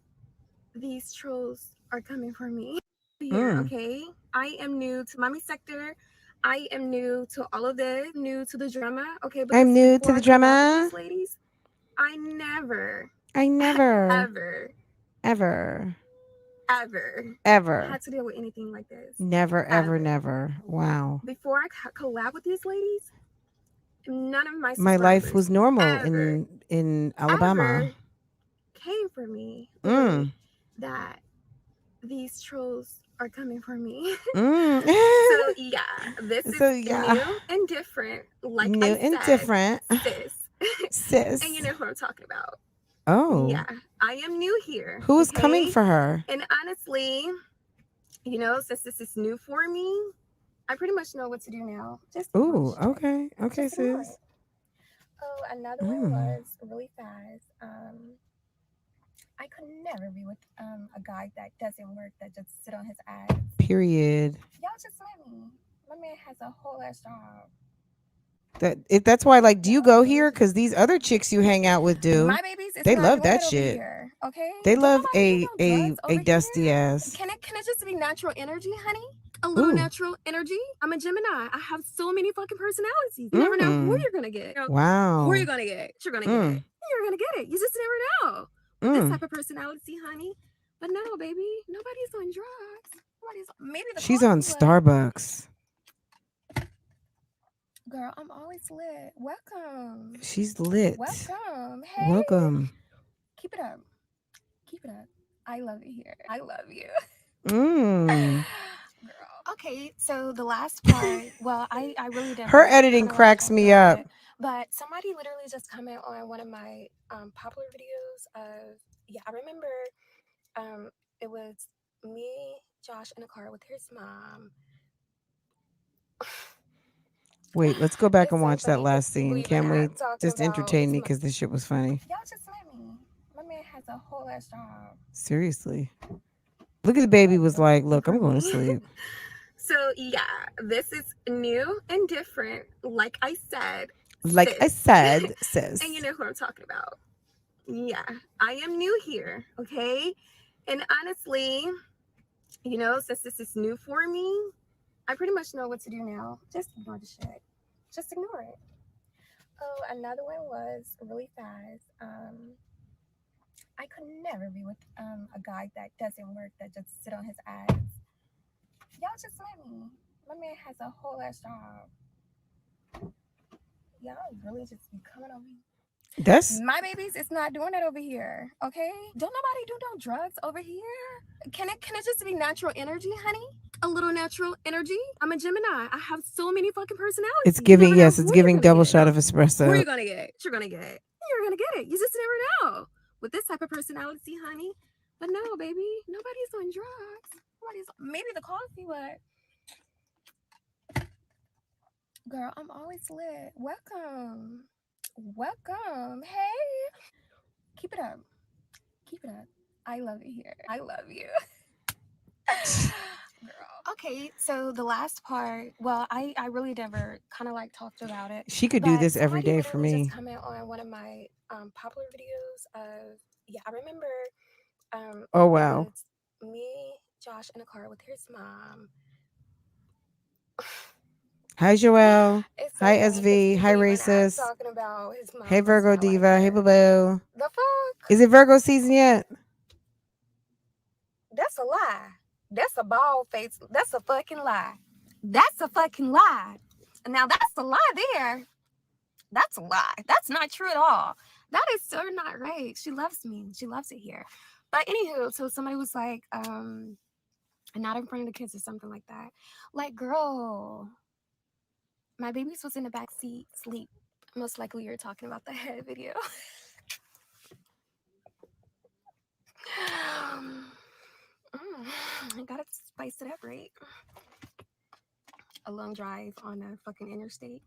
these trolls are coming for me here, okay? I am new to Mommy Sector. I am new to all of this, new to the drama. Okay, I'm because new to before the I collab with drama. these ladies, I never, ever had to deal with anything like this. Never. Wow. Before I collab with these ladies, none of my My life subscribers was normal ever in Alabama. came for me. Mm. That these trolls are coming for me. Mm. So yeah, this is So, yeah. new and different. Like New I and said, different. sis. Sis. And you know who I'm talking about. Oh. Yeah, I am new here. Who's coming for her? And honestly, you know, since this is new for me, I pretty much know what to do now. Just Ooh, okay. Okay, just ignore sis. it. Oh, another one was really fast. I could never be with a guy that doesn't work, that just sit on his ass. Period. Y'all just met me. My man has a whole ass job. That's why, like, do you go here? Because these other chicks you hang out with do. My babies, it's They not love doing that it over shit. here, okay? They Don't love nobody do no drugs a over dusty here. ass. Can it just be natural energy, honey? A little Ooh. natural energy. I'm a Gemini. I have so many fucking personalities. You never know who you're gonna get. Wow. Who are you gonna get? You're gonna get it. You're gonna get it. You just never know. With this type of personality, honey. But no, baby, nobody's on drugs. Maybe the She's on Starbucks. Girl, I'm always lit. Welcome. She's lit. Welcome. Hey. Welcome. Keep it up. Keep it up. I love it here. I love you. Mm. Girl. Okay, so the last part, well, I really didn't. Her editing cracks me up. But somebody literally just commented on one of my popular videos of, yeah, I remember it was me, Josh, in a car with his mom. Wait, let's go back and watch that last scene. Can we? Just entertain me because this shit was funny. Y'all just met me. My man has a whole ass job. Seriously. Look at the baby was like, look, I'm going to sleep. So yeah, this is new and different. Like I said, sis. And you know who I'm talking about. Yeah, I am new here, okay? And honestly, you know, since this is new for me, I pretty much know what to do now. Just ignore the shit. Just ignore it. Oh, another one was really fast. I could never be with a guy that doesn't work, that just sit on his ass. Y'all just met me. My man has a whole ass job. Y'all really just be coming on me. That's my babies. It's not doing that over here, okay? Don't nobody do no drugs over here. Can it just be natural energy, honey? A little natural energy. I'm a Gemini. I have so many fucking personalities. It's giving, yes, it's giving double shot of espresso. Who are you gonna get? You're gonna get it. You're gonna get it. You just never know with this type of personality, honey. But no, baby, nobody's on drugs. Maybe the coffee, but girl, I'm always lit. Welcome. Welcome. Hey. Keep it up. Keep it up. I love it here. I love you. Girl. Okay, so the last part, well, I really never kind of like talked about it. She could do this every day for me. Just comment on one of my popular videos of, yeah, I remember oh wow. Me, Josh, in a car with his mom. Hi Joelle. Hi SV. Hi racist. Hey Virgo diva. Hey boo boo. The fuck? Is it Virgo season yet? That's a lie. That's a bald face. That's a fucking lie. That's a fucking lie. Now that's a lie there. That's a lie. That's not true at all. That is so not right. She loves me. She loves it here. But anywho, so somebody was like, not in front of the kids or something like that. Like, girl, my babies was in the back seat, sleep. Most likely you're talking about the head video. I gotta spice it up, right? A long drive on a fucking interstate.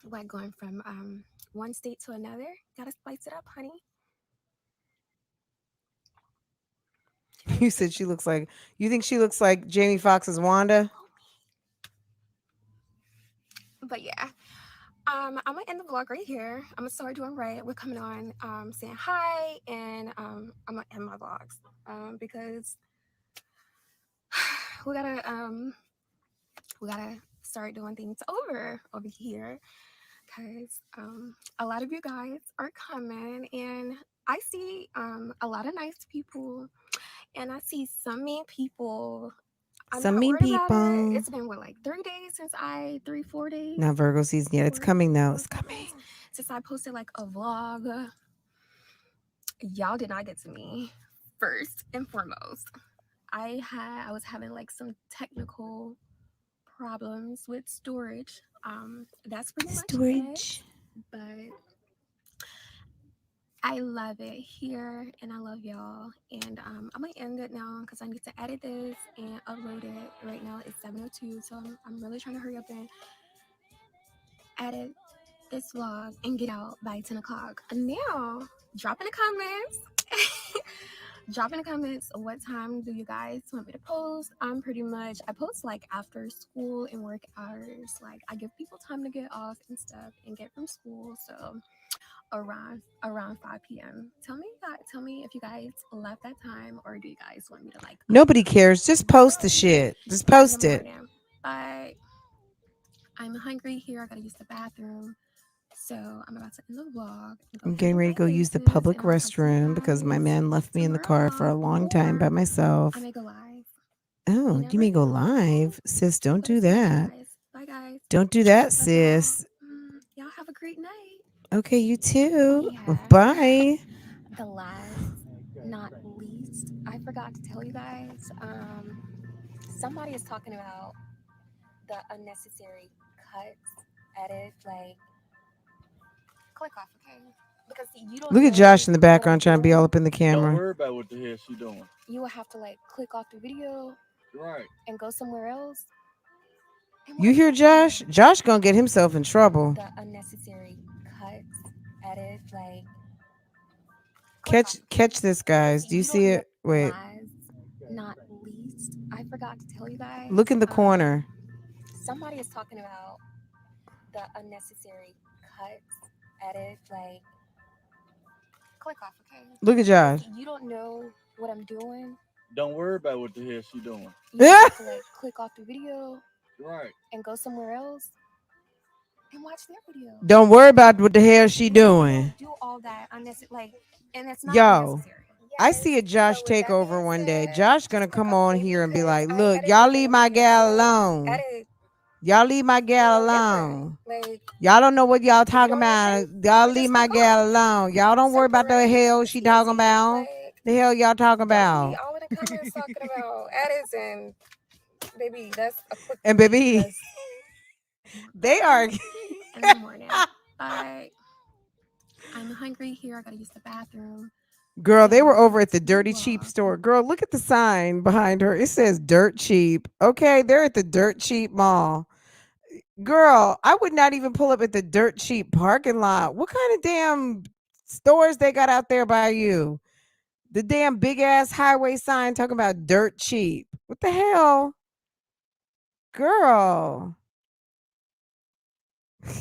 Like going from one state to another. Gotta spice it up, honey. You said she looks like, you think she looks like Jamie Foxx's Wanda? But yeah, I'm gonna end the vlog right here. I'm gonna start doing right. We're coming on saying hi, and I'm gonna end my vlogs because start doing things over here, because a lot of you guys are coming, and I see a lot of nice people, and I see some mean people. I'm Some not mean worried about it. people. It's been what, like 3 days since 4 days. Not Virgo season yet. It's coming though. It's coming. Since I posted like a vlog, y'all did not get to me first and foremost. I was having like some technical problems with storage. That's pretty much it. But I love it here, and I love y'all. And I'm gonna end it now because I need to edit this and upload it. Right now it's 7:02, so I'm really trying to hurry up and edit this vlog and get out by 10 o'clock. Now, drop in the comments. Drop in the comments, what time do you guys want me to post? I post like after school and work hours. Like, I give people time to get off and stuff and get from school. So around 5 p.m. Tell me if you guys love that time, or do you guys want me to like... Nobody cares. Just post the shit. Just post it. But I'm hungry here. I gotta use the bathroom. So I'm about to end the vlog. I'm getting ready to go use the public restroom because my man left me in the car for a long time by myself. I may go live. Oh, you may go live? Sis, don't do that. Bye, guys. Don't do that, sis. Y'all have a great night. Okay, you too. Bye. The last, not least, I forgot to tell you guys. Somebody is talking about the unnecessary cuts, edits, like... Click off, okay? Because you don't... Look at Josh in the background trying to be all up in the camera. Don't worry about what the hell she doing. You will have to like click off the video, right, and go somewhere else. You hear Josh? Josh gonna get himself in trouble. The unnecessary cuts, edits, like... Catch this, guys. Do you see it? Wait. Not least, I forgot to tell you guys. Look in the corner. Somebody is talking about the unnecessary cuts, edits, like... Click off, okay? Look at Josh. You don't know what I'm doing. Don't worry about what the hell she doing. You have to like click off the video, right, and go somewhere else and watch their video. Don't worry about what the hell she doing. Do all that unnecessary, like, and it's not unnecessary. I see a Josh takeover one day. Josh gonna come on here and be like, "Look, y'all leave my gal alone. Y'all leave my gal alone. Y'all don't know what y'all talking about. Y'all leave my gal alone. Y'all don't worry about the hell she talking about. The hell y'all talking about." All of the comments talking about edits and baby, that's a quick... And baby, they are. In the morning. Bye. I'm hungry here. I gotta use the bathroom. Girl, they were over at the Dirty Cheap store. Girl, look at the sign behind her. It says Dirt Cheap. Okay, they're at the Dirt Cheap mall. Girl, I would not even pull up at the Dirt Cheap parking lot. What kind of damn stores they got out there by you? The damn big ass highway sign talking about Dirt Cheap. What the hell? Girl.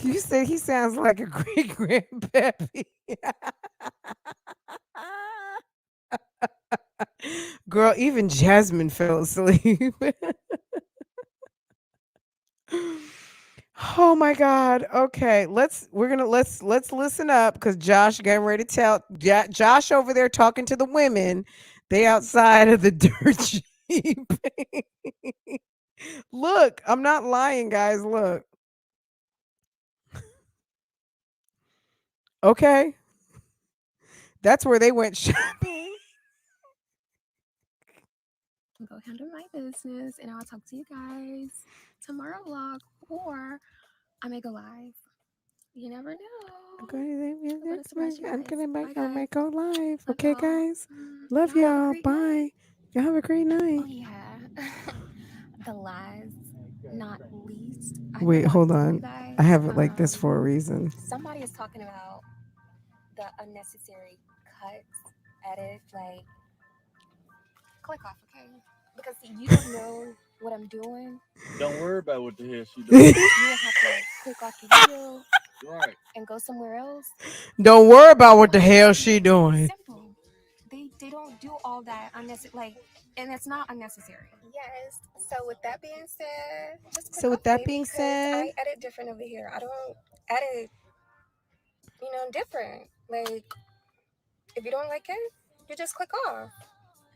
You said he sounds like a great grandpappy. Girl, even Jasmine fell asleep. Oh my God. Okay, let's listen up because Josh getting ready to tell Josh over there talking to the women. They outside of the Dirt Cheap. Look, I'm not lying, guys. Look. Okay. That's where they went shopping. Go handle my business, and I'll talk to you guys tomorrow vlog, or I may go live. You never know. Okay, I'm gonna make go live. Okay, guys. Love y'all. Bye. Y'all have a great night. Oh yeah. The last, not least. Wait, hold on. I have it like this for a reason. Somebody is talking about the unnecessary cuts, edits, like... Click off, okay? Because you don't know what I'm doing. Don't worry about what the hell she doing. You have to like click off the video, and go somewhere else. Don't worry about what the hell she doing. Simple. They they don't do all that unnecessary, like, and it's not unnecessary. Yes. So with that being said, just click off maybe, because I edit different over here. I don't edit, different. Like, if you don't like it, you just click off.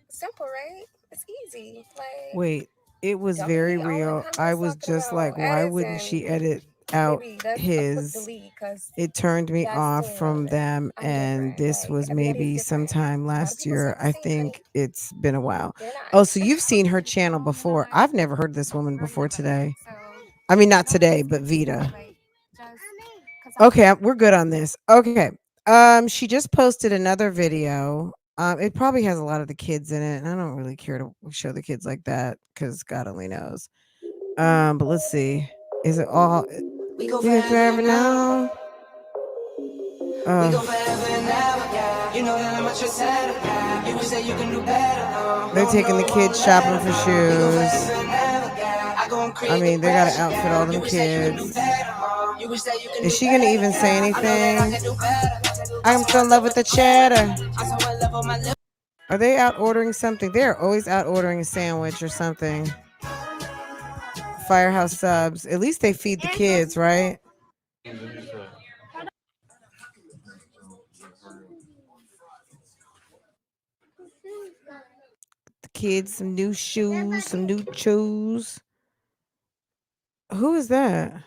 Simple, right? It's easy. Like, Wait, it was don't very be all in the real. I comments was talking just like, about why edits wouldn't she and edit out baby, that's a quick his? delete, because It turned me that's off totally from irrelevant. them, I'm and different. this Like, was everybody maybe is different. sometime A lot of last people say year. the I same thing. think it's been a while. They're not. Oh, so you've seen her channel before. I've never heard this woman before today. I mean, not today, but Veda. Like, just because Okay, we're good on this. Okay. She just posted another video. It probably has a lot of the kids in it, and I don't really care to show the kids like that because God only knows. But let's see. Is it all? We go We can forever forever now. now. We go forever and ever, yeah. You know that I'm a trendsetter, yeah. You would say you can do better, They're taking the kids shopping for shoes. We go forever and ever, yeah. I go and create I mean, the they got to pressure, outfit yeah. all You them would say you can do kids. better, You would say you can Is do she gonna better, even say yeah. I know that I anything? can do better. I'm so in love with the cheddar. I'm so in love with my lip. Are they out ordering something? They are always out ordering a sandwich or something. Firehouse subs. At least they feed the kids, right? The kids some new shoes, some new shoes. Who is that?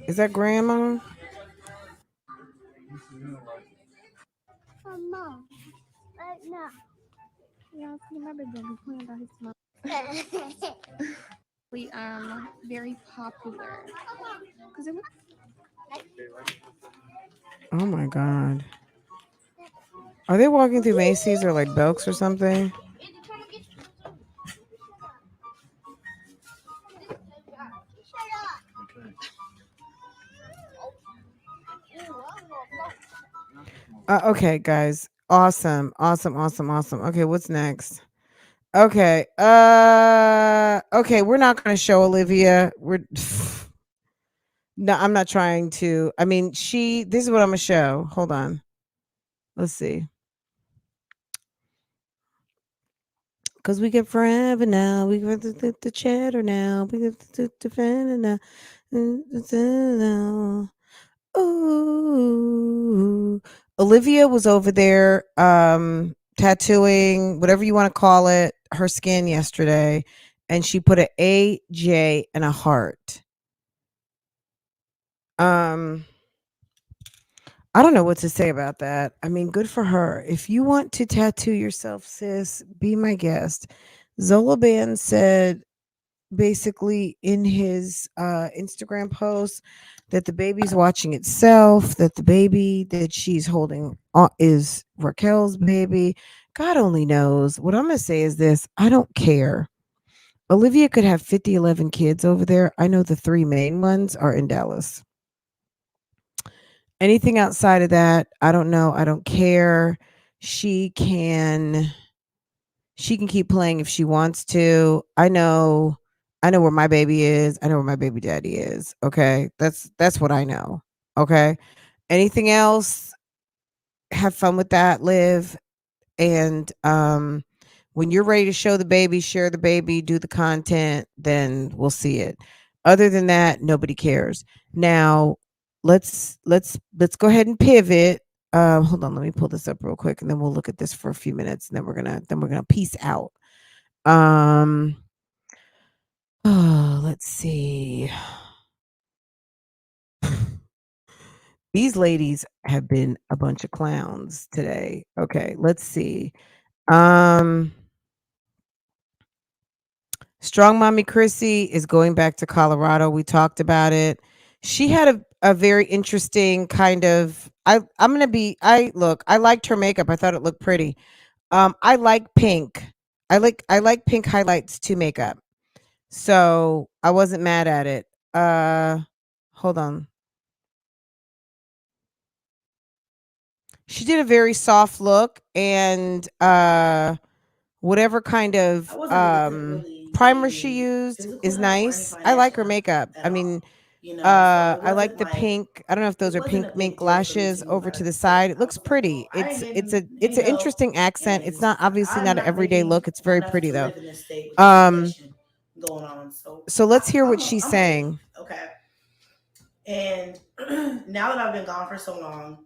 Is that grandma? Mom, right now. Yeah, my baby playing about his mom. We very popular because it was. Oh my God. Are they walking through Macy's or like Belks or something? Okay, guys. Awesome. Awesome. Awesome. Awesome. Okay, what's next? Okay. Okay, we're not gonna show Olivia. We're no, I'm not trying to. I mean, this is what I'm gonna show. Hold on. Let's see. Cause we get forever now. We get the cheddar now. We get the fan now. Ooh. Olivia was over there tattooing, whatever you want to call it, her skin yesterday, and she put an AJ and a heart. I don't know what to say about that. I mean, good for her. If you want to tattoo yourself, sis, be my guest. Zolaban said basically in his Instagram post that the baby's watching itself, that the baby that she's holding is Raquel's baby. God only knows. What I'm going to say is this: I don't care. Olivia could have 11 kids over there. I know the 3 main ones are in Dallas. Anything outside of that, I don't know. I don't care. She can keep playing if she wants to. I know where my baby is. I know where my baby daddy is. Okay? That's what I know. Okay? Anything else, have fun with that, live. And when you're ready to show the baby, share the baby, do the content, then we'll see it. Other than that, nobody cares. Now, let's go ahead and pivot. Hold on, let me pull this up real quick, and then we'll look at this for a few minutes, and then we're gonna peace out. Let's see. These ladies have been a bunch of clowns today. Okay, let's see. Strong Mommy Chrissy is going back to Colorado. We talked about it. She had a very interesting kind of I liked her makeup. I thought it looked pretty. I like pink. I like pink highlights to makeup. So I wasn't mad at it. Hold on. She did a very soft look, and whatever kind of primer she used is nice. I like her makeup. I mean, You know, I like the pink. I don't know if those are pink mink lashes over to the side. It looks pretty. It's an interesting accent. It's not obviously not an everyday look. It's very pretty though. Going on. So let's hear what she's saying. Okay. And now that I've been gone for so long,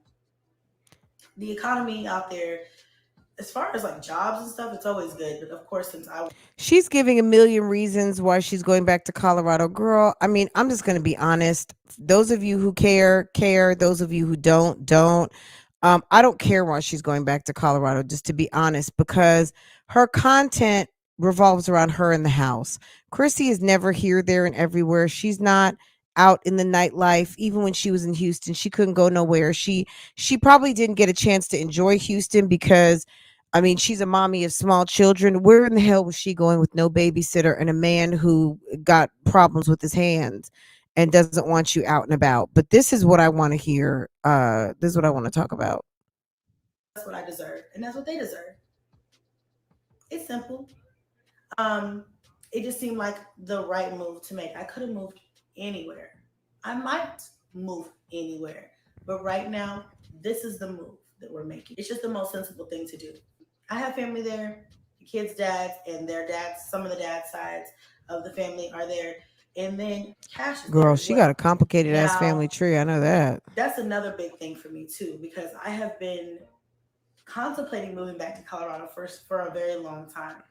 the economy out there, as far as like jobs and stuff, it's always good. But of course, she's giving a million reasons why she's going back to Colorado. Girl, I mean, I'm just going to be honest. Those of you who care. Those of you who don't. I don't care why she's going back to Colorado, just to be honest, because her content revolves around her in the house. Chrissy is never here, there, and everywhere. She's not out in the nightlife. Even when she was in Houston, she couldn't go nowhere. She probably didn't get a chance to enjoy Houston because, I mean, she's a mommy of small children. Where in the hell was she going with no babysitter and a man who got problems with his hands and doesn't want you out and about? But this is what I want to hear. This is what I want to talk about. That's what I deserve, and that's what they deserve. It's simple. It just seemed like the right move to make. I could have moved anywhere. I might move anywhere, but right now, this is the move that we're making. It's just the most sensible thing to do. I have family there, the kids' dads and their dads. Some of the dad sides of the family are there. And then Cash is girl, she got a complicated ass family tree. I know that. That's another big thing for me too, because I have been contemplating moving back to Colorado for a very long time.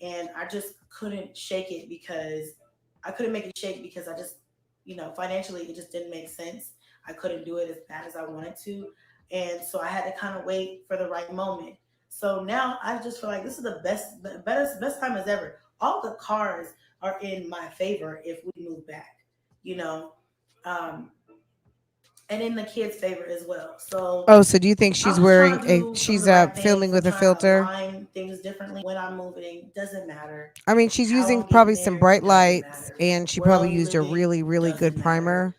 And I just couldn't shake it because I couldn't make it shake because I just, financially it just didn't make sense. I couldn't do it as bad as I wanted to. And so I had to kind of wait for the right moment. So now I just feel like this is the best time as ever. All the cards are in my favor if we move back, and in the kids' favor as well. So so do you think she's filming with a filter? Line things differently when I'm moving, doesn't matter. I mean, she's using probably some bright lights, and she probably used a really, really good primer.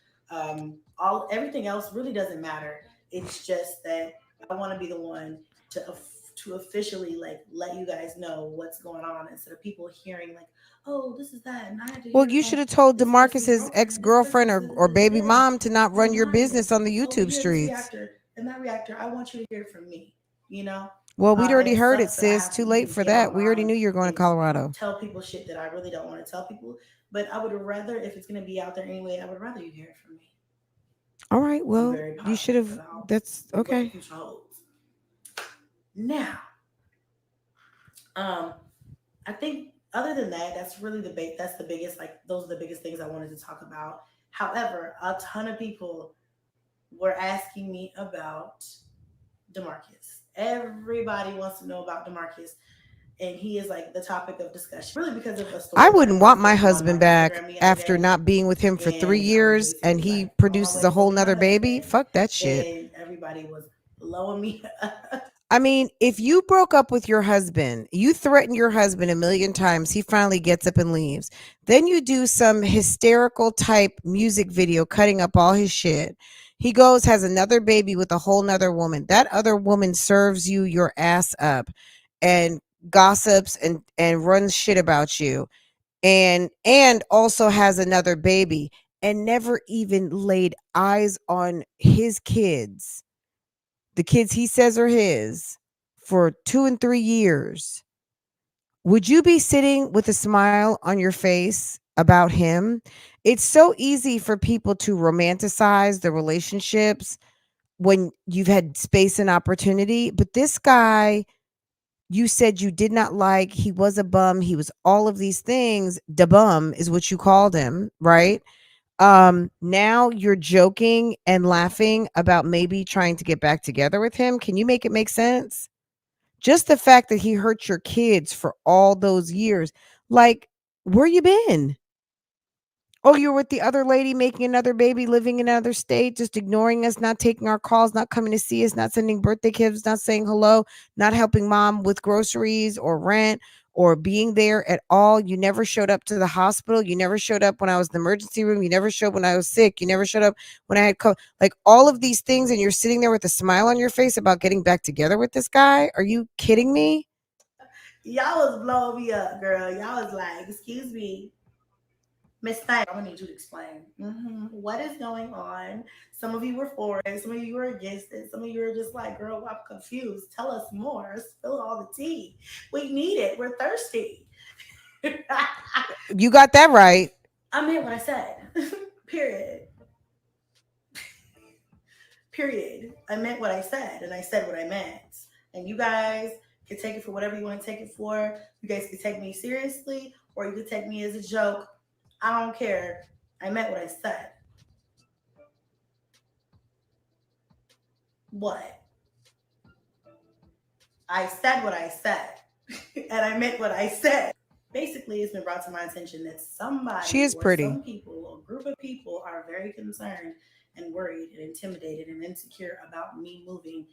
Everything else really doesn't matter. It's just that I want to be the one to officially let you guys know what's going on instead of people hearing oh, this is that. And I had to well, you should have told DeMarcus's ex-girlfriend or baby mom to not run your business on the YouTube streets. And that reactor, I want you to hear it from me, Well, we'd already heard it, sis. Too late for that. We already knew you were going to Colorado. Tell people shit that I really don't want to tell people. But I would rather, if it's going to be out there anyway, I would rather you hear it from me. All right. Well, you should have. That's okay. Now, I think other than that, that's really the biggest, those are the biggest things I wanted to talk about. However, a ton of people were asking me about DeMarcus. Everybody wants to know about DeMarcus, and he is the topic of discussion. Really, because of a story. I wouldn't want my husband back after not being with him for 3 years, and he produces a whole nother baby. Fuck that shit. And everybody was blowing me up. I mean, if you broke up with your husband, you threaten your husband a million times, he finally gets up and leaves. Then you do some hysterical type music video cutting up all his shit. He goes, has another baby with a whole nother woman. That other woman serves you your ass up and gossips and runs shit about you and also has another baby and never even laid eyes on his kids. The kids he says are his for 2 and 3 years. Would you be sitting with a smile on your face about him? It's so easy for people to romanticize the relationships when you've had space and opportunity. But this guy, you said you did not like, he was a bum, he was all of these things. Da bum is what you called him, right? Now you're joking and laughing about maybe trying to get back together with him. Can you make it make sense? Just the fact that he hurt your kids for all those years. Where you been? Oh, you're with the other lady making another baby, living in another state, just ignoring us, not taking our calls, not coming to see us, not sending birthday gifts, not saying hello, not helping mom with groceries or rent or being there at all. You never showed up to the hospital. You never showed up when I was in the emergency room. You never showed up when I was sick. You never showed up when I had all of these things, and you're sitting there with a smile on your face about getting back together with this guy. Are you kidding me? Y'all was blowing me up, girl. Y'all was like, excuse me. Miss Thang, I'm gonna need you to explain what is going on. Some of you were for it, some of you were against it, some of you are just like, girl, I'm confused. Tell us more. Spill all the tea. We need it. We're thirsty. You got that right. I meant what I said. Period. Period. I meant what I said, and I said what I meant. And you guys can take it for whatever you want to take it for. You guys can take me seriously, or you can take me as a joke. I don't care. I meant what I said. What? I said what I said, and I meant what I said. Basically, it's been brought to my attention that somebody, she is pretty. some people, a group of people are very concerned and worried and intimidated and insecure about me moving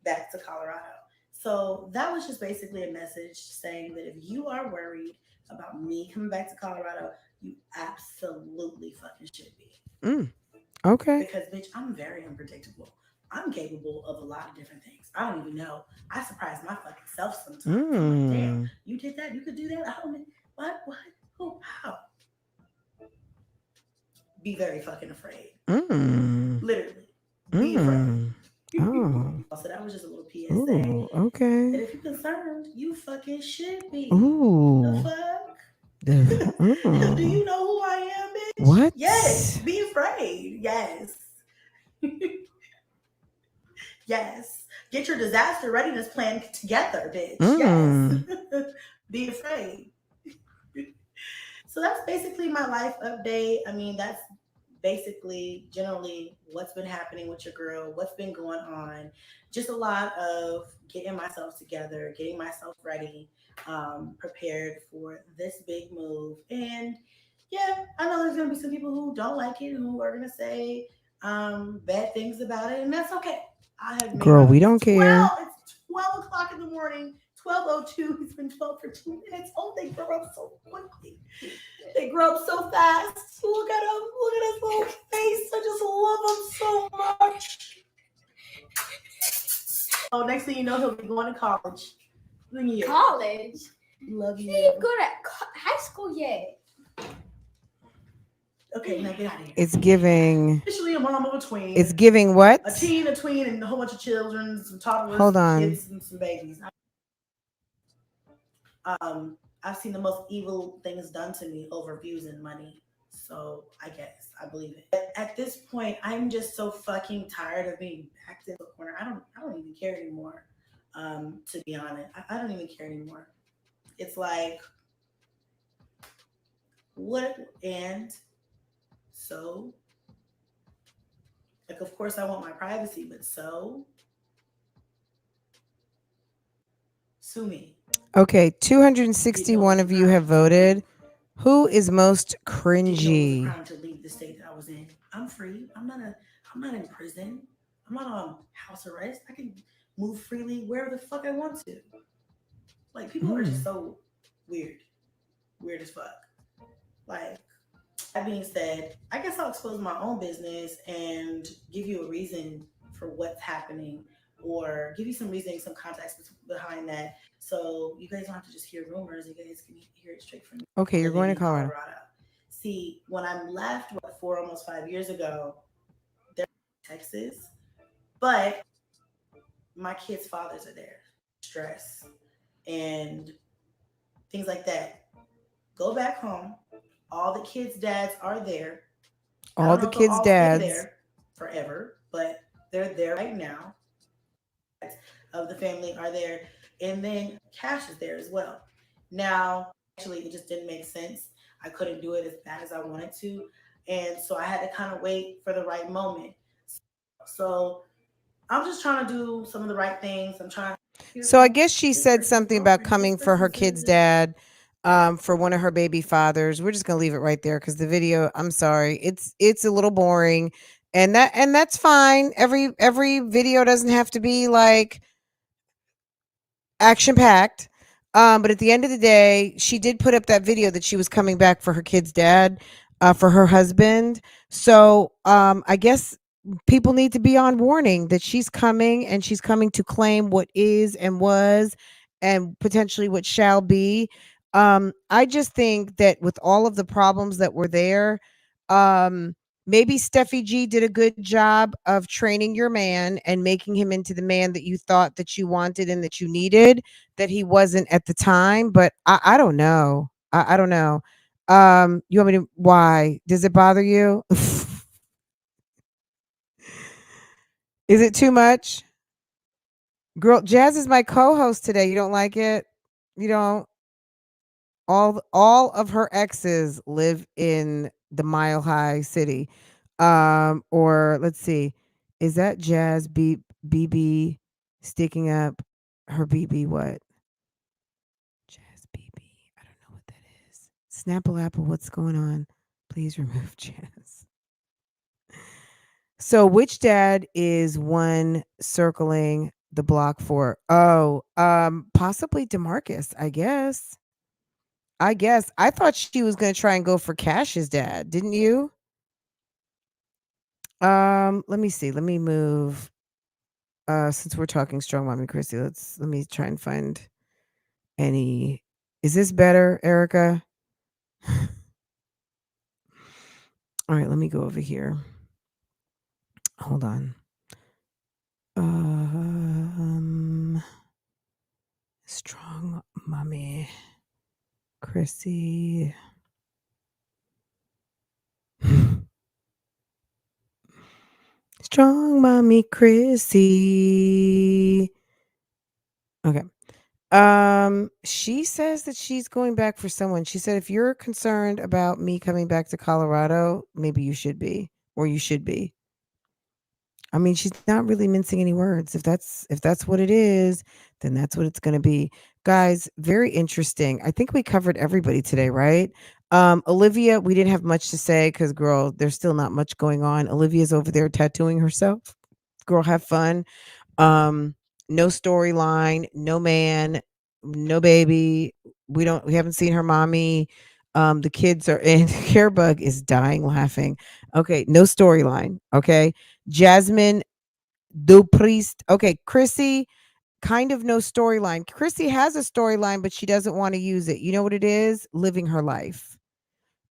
back to Colorado. So that was just basically a message saying that if you are worried about me coming back to Colorado, you absolutely fucking should be. Okay. Because, bitch, I'm very unpredictable. I'm capable of a lot of different things. I don't even know. I surprise my fucking self sometimes. I'm like, damn, you did that? You could do that? I don't know. What? Who? How? Be very fucking afraid. Literally. Be afraid. So that was just a little PSA. Ooh, okay. That if you're concerned, you fucking should be. Ooh. The fuck? Do you know who I am, bitch? What? Yes. Be afraid. Yes. Yes. Get your disaster readiness plan together, bitch. Yes. Be afraid. So that's basically my life update. I mean, that's basically generally what's been happening with your girl, what's been going on. Just a lot of getting myself together, getting myself ready, prepared for this big move. And yeah, I know there's gonna be some people who don't like it, who are gonna say bad things about it, and that's okay. I have girl, we don't care. It's 12 o'clock in the morning. 12:02. It's been 12 for 2 minutes. Oh, they grow up so quickly. They grow up so fast. Look at him. Look at his little face. I just love him so much. Oh, next thing you know, he'll be going to college. College? Love you. He didn't go to high school yet. Okay, now get out of here. It's giving. Officially a mom of a tween. It's giving what? A teen, a tween, and a whole bunch of children, some toddlers, hold on. kids, and some babies. I've seen the most evil things done to me over views and money. So I guess I believe it. But at this point, I'm just so fucking tired of being backed in the corner. I don't even care anymore. To be honest, I don't even care anymore. It's like, what? And so, like, of course, I want my privacy, but so sue me. Okay, 261 of you have voted. Who is most cringy? To leave the state that I was in. I'm free. I'm not in prison. I'm not on house arrest. I can move freely wherever the fuck I want to. Like, people are just so weird. Weird as fuck. Like, that being said, I guess I'll expose my own business and give you a reason for what's happening, or give you some reasoning, some context behind that. So you guys don't have to just hear rumors. You guys can hear it straight from me. Okay, you're going to Colorado. See, when I left, almost 5 years ago, they're in Texas, but my kids' fathers are there. Stress and things like that. Go back home. All the kids' dads are there. All the kids' dads there forever, but they're there right now. Of the family are there, and then Cash is there as well. Now, actually, it just didn't make sense. I couldn't do it as bad as I wanted to, and so I had to kind of wait for the right moment. So I'm just trying to do some of the right things. I'm trying. So I guess she said something about coming for her kid's dad, for one of her baby fathers. We're just gonna leave it right there because the video, I'm sorry, it's a little boring, and that's fine. Every video doesn't have to be like action packed. But at the end of the day, she did put up that video that she was coming back for her kid's dad, for her husband. So I guess people need to be on warning that she's coming, and she's coming to claim what is and was and potentially what shall be. I just think that with all of the problems that were there, maybe Steffi G did a good job of training your man and making him into the man that you thought that you wanted and that you needed, that he wasn't at the time. But I don't know. I don't know. You want me to, why? Does it bother you? Is it too much? Girl, Jazz is my co-host today. You don't like it? You don't? All of her exes live in the Mile High City. Or let's see, is that Jazz BB sticking up her BB what? Jazz BB. I don't know what that is. Snapple Apple, what's going on? Please remove Jazz. So which dad is one circling the block for? Oh, possibly DeMarcus, I guess. I thought she was going to try and go for Cash's dad, didn't you? Let me see. Let me move. Since we're talking strong mommy Chrissy, let me try and find any. Is this better, Erica? All right, let me go over here. Hold on. Strong mommy Chrissy. Strong mommy Chrissy. Okay. She says that she's going back for someone. She said, if you're concerned about me coming back to Colorado, maybe you should be, or you should be. I mean, she's not really mincing any words. If that's what it is, then that's what it's going to be. Guys, very interesting. I think we covered everybody today, right? Olivia, we didn't have much to say because, girl, there's still not much going on. Olivia's over there tattooing herself. Girl, have fun. No storyline, no man, no baby. We haven't seen her mommy. The kids are in. Carebug is dying laughing. Okay, no storyline. Okay. Jasmine Dupriest. Okay, Chrissy, kind of no storyline. Chrissy has a storyline, but she doesn't want to use it. You know what it is? Living her life.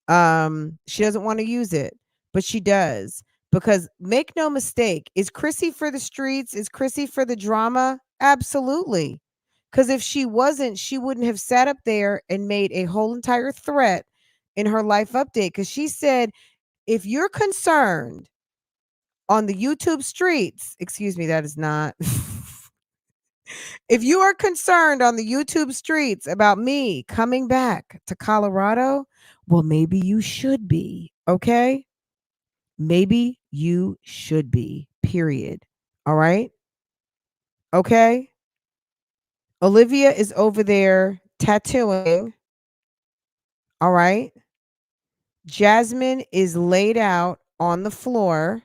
She doesn't want to use it, but she does. Because make no mistake, is Chrissy for the streets? Is Chrissy for the drama? Absolutely. Because if she wasn't, she wouldn't have sat up there and made a whole entire threat in her life update. Because she said, if you're concerned on the YouTube streets, excuse me, that is not. If you are concerned on the YouTube streets about me coming back to Colorado, well, maybe you should be. Okay. Maybe you should be, period. All right. Okay. Olivia is over there tattooing. All right. Jasmine is laid out on the floor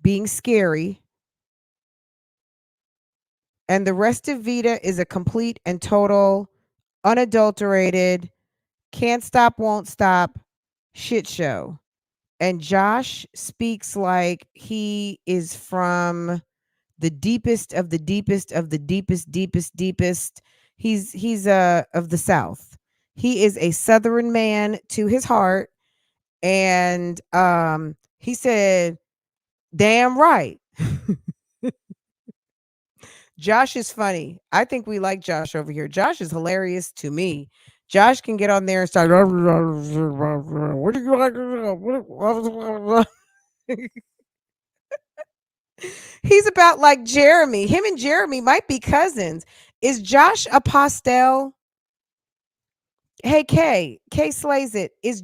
being scary. And the rest of Veda is a complete and total, unadulterated, can't stop, won't stop shit show. And Josh speaks like he is from the deepest of the deepest of the deepest. He's of the South. He is a Southern man to his heart. And he said, damn right. Josh is funny. I think we like Josh over here. Josh is hilarious to me. Josh can get on there and start. What do you like? He's about like Jeremy. Him and Jeremy might be cousins. Is Josh a pastel? Hey, Kay slays it. Is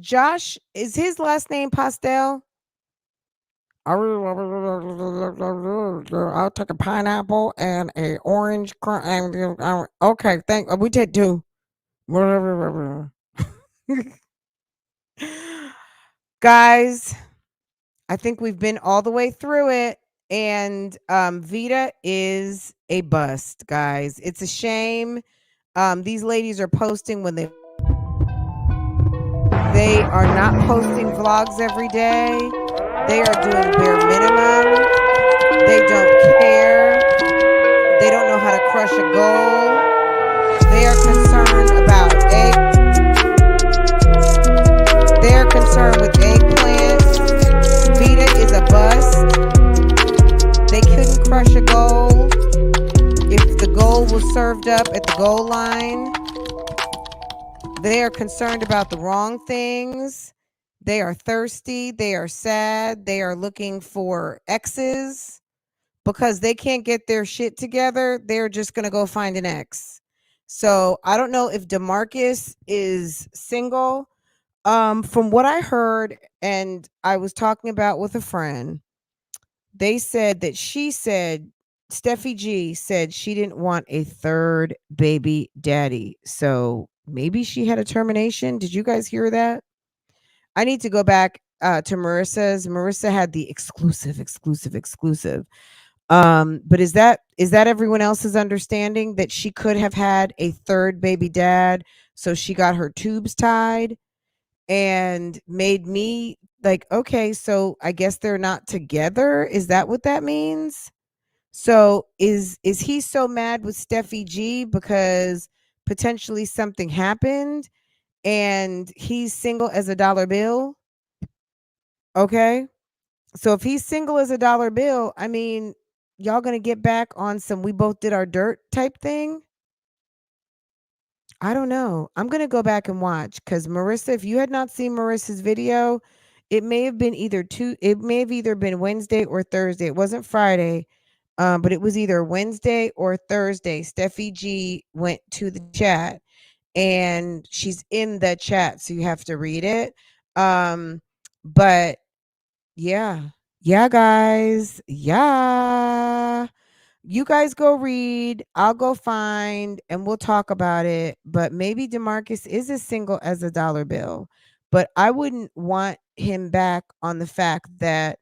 his last name Pastel? I'll take a pineapple and a orange. Okay, we take two. Guys, I think we've been all the way through it. And Veda is a bust, guys. It's a shame. These ladies are posting when they are not posting vlogs every day. They are doing bare minimum. They don't care. They don't know how to crush a goal. They are concerned about was a bust. They couldn't crush a goal if the goal was served up at the goal line. They are concerned about the wrong things. They are thirsty. They are sad. They are looking for exes. Because they can't get their shit together, they're just going to go find an ex. So I don't know if DeMarcus is single. From what I heard, and I was talking about with a friend, they said that Steffi G said she didn't want a third baby daddy. So maybe she had a termination. Did you guys hear that? I need to go back to Marissa's. Marissa had the exclusive. But is that everyone else's understanding that she could have had a third baby dad, so she got her tubes tied and made me like, okay, so I guess they're not together. Is that what that means? So is he so mad with Steffi G because potentially something happened and he's single as a dollar bill? Okay. So if he's single as a dollar bill, I mean, y'all gonna get back on some we both did our dirt type thing? I don't know. I'm gonna go back and watch because Marissa, if you had not seen Marissa's video, it may have been it may have either been Wednesday or Thursday. It wasn't Friday, but it was either Wednesday or Thursday. Steffi G went to the chat and she's in the chat, so you have to read it. But yeah, guys. Yeah. You guys go read, I'll go find, and we'll talk about it. But maybe DeMarcus is as single as a dollar bill. But I wouldn't want him back on the fact that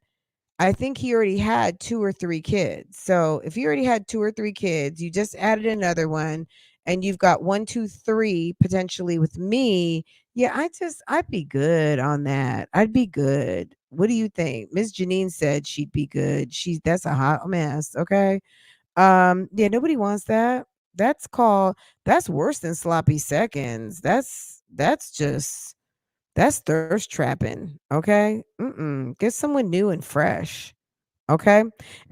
I think he already had 2 or 3 kids. So if you already had 2 or 3 kids, you just added another one, and you've got 1, 2, 3 potentially with me. Yeah, I'd be good on that. I'd be good. What do you think? Miss Janine said she'd be good. That's a hot mess. Okay. Yeah, nobody wants that. That's worse than sloppy seconds. That's thirst trapping. Okay. Get someone new and fresh. Okay.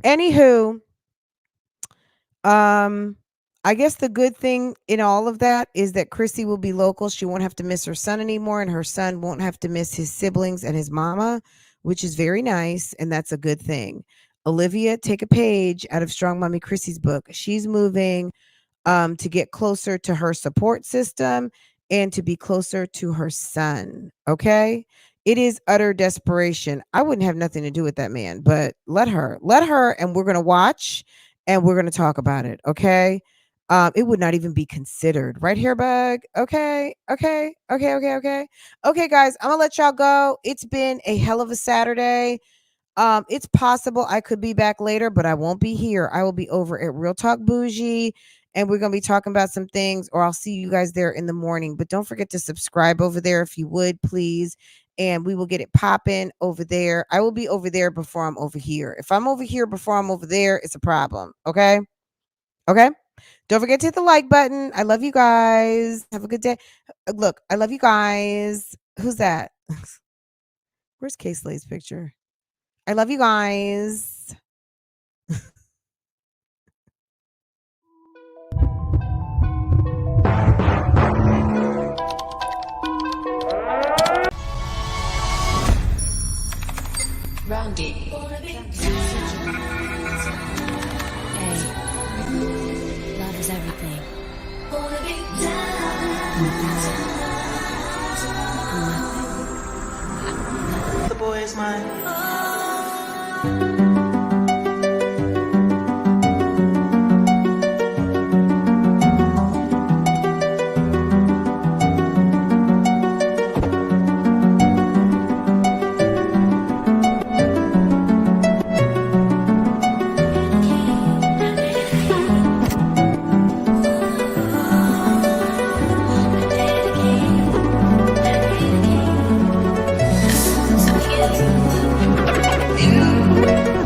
Anywho, I guess the good thing in all of that is that Chrissy will be local. She won't have to miss her son anymore, and her son won't have to miss his siblings and his mama, which is very nice, and that's a good thing. Olivia, take a page out of Strong Mommy Chrissy's book. She's moving to get closer to her support system and to be closer to her son. Okay. It is utter desperation. I wouldn't have nothing to do with that man, but let her, and we're going to watch and we're going to talk about it. Okay. It would not even be considered. Right here, Bug. Okay. Okay, guys, I'm gonna let y'all go. It's been a hell of a Saturday. It's possible I could be back later, but I won't be here. I will be over at Real Talk Bougie, and we're going to be talking about some things, or I'll see you guys there in the morning. But don't forget to subscribe over there if you would, please. And we will get it popping over there. I will be over there before I'm over here. If I'm over here before I'm over there, it's a problem. Okay? Okay? Don't forget to hit the like button. I love you guys. Have a good day. Look, I love you guys. Who's that? Where's K-Slay's picture? I love you guys. Rounded. Hey, love is everything. The boy is mine. You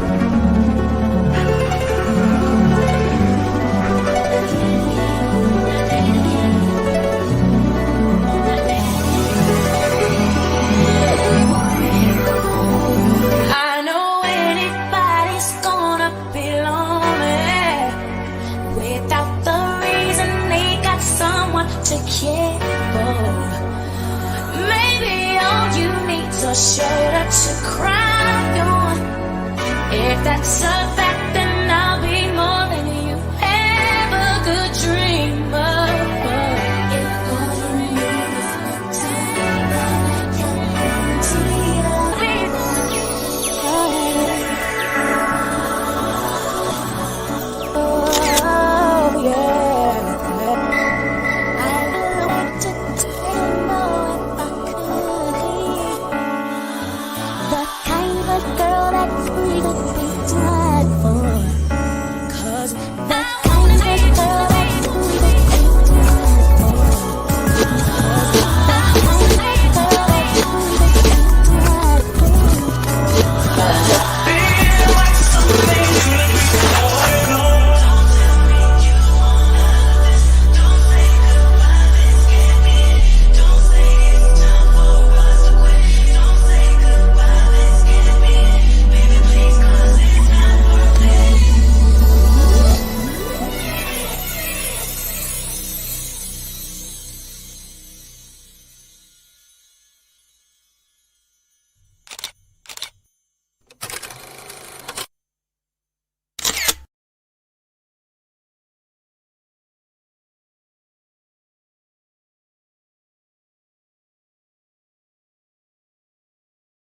shoulder to cry on. If that's a fact.